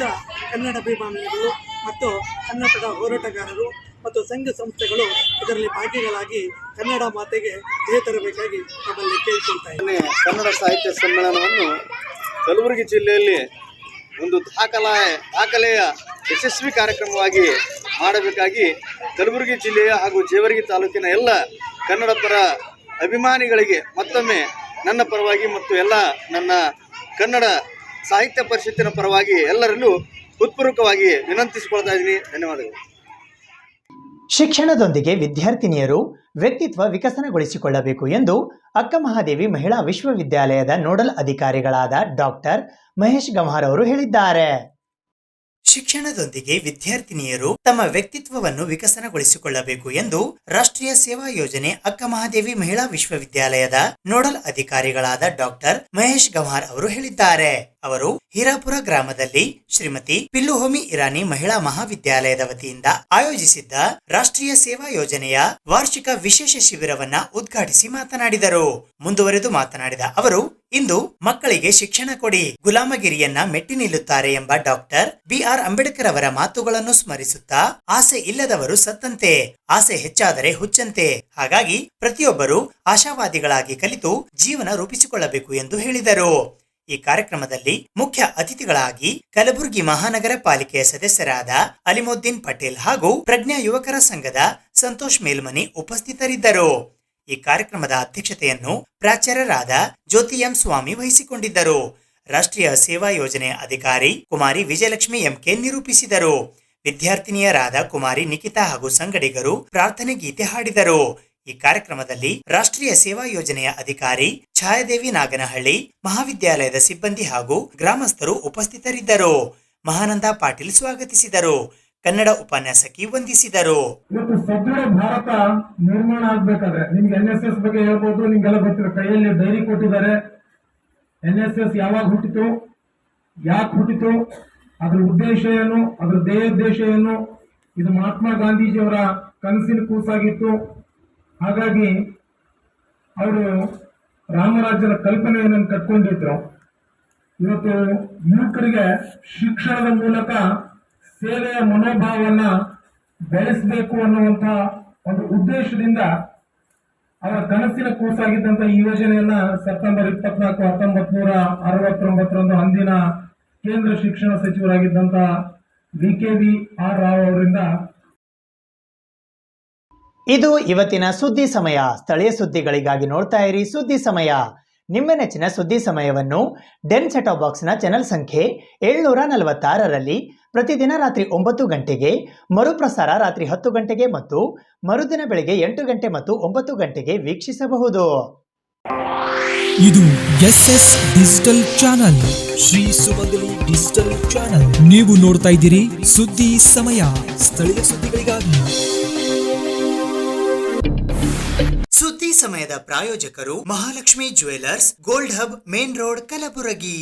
ಕನ್ನಡ ಅಭಿಮಾನಿಗಳು ಮತ್ತು ಕನ್ನಡದ ಹೋರಾಟಗಾರರು ಮತ್ತು ಸಂಘ ಸಂಸ್ಥೆಗಳು ಇದರಲ್ಲಿ ಭಾಗಿಗಳಾಗಿ ಕನ್ನಡ ಮಾತೆಗೆ ಜಯ ತರಬೇಕಾಗಿ ನಮ್ಮಲ್ಲಿ ಕೇಳಿಕೊಳ್ತಾ ಇದ್ದೇನೆ. ಕನ್ನಡ ಸಾಹಿತ್ಯ ಸಮ್ಮೇಳನವನ್ನು ಕಲಬುರಗಿ ಜಿಲ್ಲೆಯಲ್ಲಿ ಒಂದು ದಾಖಲೆಯ ಯಶಸ್ವಿ ಕಾರ್ಯಕ್ರಮವಾಗಿ ಮಾಡಬೇಕಾಗಿ ಕಲಬುರಗಿ ಜಿಲ್ಲೆಯ ಹಾಗೂ ಜೇವರ್ಗಿ ತಾಲೂಕಿನ ಎಲ್ಲ ಕನ್ನಡ ಪರ ಅಭಿಮಾನಿಗಳಿಗೆ ಮತ್ತೊಮ್ಮೆ ನನ್ನ ಪರವಾಗಿ ಮತ್ತು ಎಲ್ಲ ನನ್ನ ಕನ್ನಡ ಸಾಹಿತ್ಯ ಪರಿಷತ್ತಿನ ಪರವಾಗಿ ಎಲ್ಲರಲ್ಲೂ ಹೃತ್ಪೂರ್ವಕವಾಗಿ ವಿನಂತಿಸಿಕೊಳ್ತಾ ಇದ್ದೀನಿ. ಧನ್ಯವಾದಗಳು. ಶಿಕ್ಷಣದೊಂದಿಗೆ ವಿದ್ಯಾರ್ಥಿನಿಯರು ವ್ಯಕ್ತಿತ್ವ ವಿಕಸನಗೊಳಿಸಿಕೊಳ್ಳಬೇಕು ಎಂದು ಅಕ್ಕಮಹಾದೇವಿ ಮಹಿಳಾ ವಿಶ್ವವಿದ್ಯಾಲಯದ ನೋಡಲ್ ಅಧಿಕಾರಿಗಳಾದ ಡಾಕ್ಟರ್ ಮಹೇಶ್ ಗಂಹಾರ್ ಅವರು ಹೇಳಿದ್ದಾರೆ. ಶಿಕ್ಷಣದೊಂದಿಗೆ ವಿದ್ಯಾರ್ಥಿನಿಯರು ತಮ್ಮ ವ್ಯಕ್ತಿತ್ವವನ್ನು ವಿಕಸನಗೊಳಿಸಿಕೊಳ್ಳಬೇಕು ಎಂದು ರಾಷ್ಟ್ರೀಯ ಸೇವಾ ಯೋಜನೆ ಅಕ್ಕಮಹಾದೇವಿ ಮಹಿಳಾ ವಿಶ್ವವಿದ್ಯಾಲಯದ ನೋಡಲ್ ಅಧಿಕಾರಿಗಳಾದ ಡಾಕ್ಟರ್ ಮಹೇಶ್ ಗಂಹಾರ್ ಅವರು ಹೇಳಿದ್ದಾರೆ. ಅವರು ಹೀರಾಪುರ ಗ್ರಾಮದಲ್ಲಿ ಶ್ರೀಮತಿ ಪಿಲ್ಲುಹೋಮಿ ಇರಾನಿ ಮಹಿಳಾ ಮಹಾವಿದ್ಯಾಲಯದ ವತಿಯಿಂದ ಆಯೋಜಿಸಿದ್ದ ರಾಷ್ಟ್ರೀಯ ಸೇವಾ ಯೋಜನೆಯ ವಾರ್ಷಿಕ ವಿಶೇಷ ಶಿಬಿರವನ್ನ ಉದ್ಘಾಟಿಸಿ ಮಾತನಾಡಿದರು. ಮುಂದುವರೆದು ಮಾತನಾಡಿದ ಅವರು, ಇಂದು ಮಕ್ಕಳಿಗೆ ಶಿಕ್ಷಣ ಕೊಡಿ, ಗುಲಾಮಗಿರಿಯನ್ನ ಮೆಟ್ಟಿ ನಿಲ್ಲುತ್ತಾರೆ ಎಂಬ ಡಾಕ್ಟರ್ ಬಿ.ಆರ್. ಅಂಬೇಡ್ಕರ್ ಅವರ ಮಾತುಗಳನ್ನು ಸ್ಮರಿಸುತ್ತಾ, ಆಸೆ ಇಲ್ಲದವರು ಸತ್ತಂತೆ, ಆಸೆ ಹೆಚ್ಚಾದರೆ ಹುಚ್ಚಂತೆ. ಹಾಗಾಗಿ ಪ್ರತಿಯೊಬ್ಬರು ಆಶಾವಾದಿಗಳಾಗಿ ಕಲಿತು ಜೀವನ ರೂಪಿಸಿಕೊಳ್ಳಬೇಕು ಎಂದು ಹೇಳಿದರು. ಈ ಕಾರ್ಯಕ್ರಮದಲ್ಲಿ ಮುಖ್ಯ ಅತಿಥಿಗಳಾಗಿ ಕಲಬುರಗಿ ಮಹಾನಗರ ಪಾಲಿಕೆಯ ಸದಸ್ಯರಾದ ಅಲಿಮುದ್ದೀನ್ ಪಟೇಲ್ ಹಾಗೂ ಪ್ರಜ್ಞಾ ಯುವಕರ ಸಂಘದ ಸಂತೋಷ್ ಮೇಲ್ಮನಿ ಉಪಸ್ಥಿತರಿದ್ದರು. ಈ ಕಾರ್ಯಕ್ರಮದ ಅಧ್ಯಕ್ಷತೆಯನ್ನು ಪ್ರಾಚಾರ್ಯರಾದ ಜ್ಯೋತಿ ಎಂ ಸ್ವಾಮಿ ವಹಿಸಿಕೊಂಡಿದ್ದರು. ರಾಷ್ಟ್ರೀಯ ಸೇವಾ ಯೋಜನೆಯ ಅಧಿಕಾರಿ ಕುಮಾರಿ ವಿಜಯಲಕ್ಷ್ಮಿ ಎಂಕೆ ನಿರೂಪಿಸಿದರು. ವಿದ್ಯಾರ್ಥಿನಿಯರಾದ ಕುಮಾರಿ ನಿಖಿತಾ ಹಾಗೂ ಸಂಗಡಿಗರು ಪ್ರಾರ್ಥನೆ ಗೀತೆ ಹಾಡಿದರು. ಈ ಕಾರ್ಯಕ್ರಮದಲ್ಲಿ ರಾಷ್ಟ್ರೀಯ ಸೇವಾ ಯೋಜನೆಯ ಅಧಿಕಾರಿ ಛಾಯಾದೇವಿ ನಾಗನಹಳ್ಳಿ, ಮಹಾವಿದ್ಯಾಲಯದ ಸಿಬ್ಬಂದಿ ಹಾಗೂ ಗ್ರಾಮಸ್ಥರು ಉಪಸ್ಥಿತರಿದ್ದರು. ಮಹಾನಂದ ಪಾಟೀಲ್ ಸ್ವಾಗತಿಸಿದರು. ಕನ್ನಡ ಉಪನ್ಯಾಸಕಿ ವಂದಿಸಿದರು. ಇವತ್ತು ಸದೃಢ ಭಾರತ ನಿರ್ಮಾಣ ಆಗ್ಬೇಕಾದ್ರೆ ನಿಮ್ಗೆ NSS ಬಗ್ಗೆ ಹೇಳ್ಬೋದು, ನಿಮ್ಗೆಲ್ಲ ಗೊತ್ತಿರೋ ಕೈಯಲ್ಲಿ ಡೈರಿ ಕೊಟ್ಟಿದ್ದಾರೆ. NSS ಯಾವಾಗ ಹುಟ್ಟಿತು, ಯಾಕೆ ಹುಟ್ಟಿತು, ಅದ್ರ ಉದ್ದೇಶ ಏನು, ಅದ್ರ ಧ್ಯೇಯೋದ್ದೇಶ ಏನು, ಇದು ಮಹಾತ್ಮ ಗಾಂಧೀಜಿಯವರ ಕನಸಿನ ಕೂಸಾಗಿತ್ತು. ಹಾಗಾಗಿ ಅವರು ರಾಮರಾಜ್ಯದ ಕಲ್ಪನೆಯನ್ನು ಕಟ್ಕೊಂಡಿದ್ರು. ಇವತ್ತು ಯುವಕರಿಗೆ ಶಿಕ್ಷಣದ ಮೂಲಕ ಸೇವೆಯ ಮನೋಭಾವವನ್ನ ಬೆಳೆಸಬೇಕು ಅನ್ನುವಂಥ ಒಂದು ಉದ್ದೇಶದಿಂದ ಅವರ ಕನಸಿನ ಕೂಸಾಗಿದ್ದಂಥ ಈ ಯೋಜನೆಯನ್ನ ಸೆಪ್ಟೆಂಬರ್ 24, 1969 ಅಂದಿನ ಕೇಂದ್ರ ಶಿಕ್ಷಣ ಸಚಿವರಾಗಿದ್ದಂಥ VKV.R. ರಾವ್ ಅವರಿಂದ. ಇದು ಇವತ್ತಿನ ಸುದ್ದಿ ಸಮಯ. ಸ್ಥಳೀಯ ಸುದ್ದಿಗಳಿಗಾಗಿ ನೋಡ್ತಾ ಇರಿ ಸುದ್ದಿ ಸಮಯ. ನಿಮ್ಮ ನೆಚ್ಚಿನ ಸುದ್ದಿ ಸಮಯವನ್ನು ಡೆನ್ ಸೆಟಾಪ್ ಬಾಕ್ಸ್ನ ಚಾನೆಲ್ ಸಂಖ್ಯೆ 746ರಲ್ಲಿ ಪ್ರತಿದಿನ ರಾತ್ರಿ 9 ಗಂಟೆಗೆ, ಮರುಪ್ರಸಾರ ರಾತ್ರಿ 10 ಗಂಟೆಗೆ ಮತ್ತು ಮರುದಿನ ಬೆಳಗ್ಗೆ 8 ಗಂಟೆ ಮತ್ತು 9 ಗಂಟೆಗೆ ವೀಕ್ಷಿಸಬಹುದು. ಇದು SS ಡಿಜಿಟಲ್ ಚಾನಲ್, ಶ್ರೀ ಸುಮಂಗಲಿ ಡಿಜಿಟಲ್ ಚಾನಲ್. ನೀವು ನೋಡ್ತಾ ಇದ್ದೀರಿ ಸುದ್ದಿ ಸಮಯ, ಸ್ಥಳೀಯ ಸುದ್ದಿಗಳಿಗಾಗಿ. ಸುದ್ದಿ ಸಮಯದ ಪ್ರಾಯೋಜಕರು Mahalakshmi jewellers, gold hub, main road, Kalaburagi.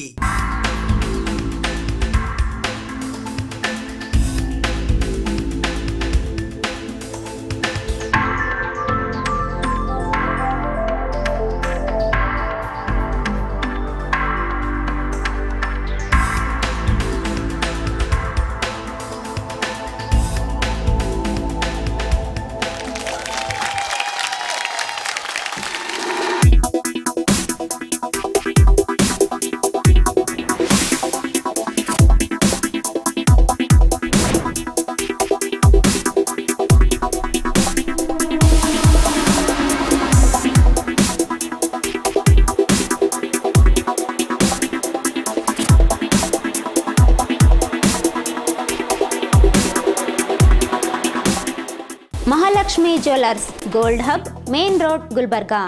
Mahalakshmi jewellers, gold hub, main road, Gulbarga.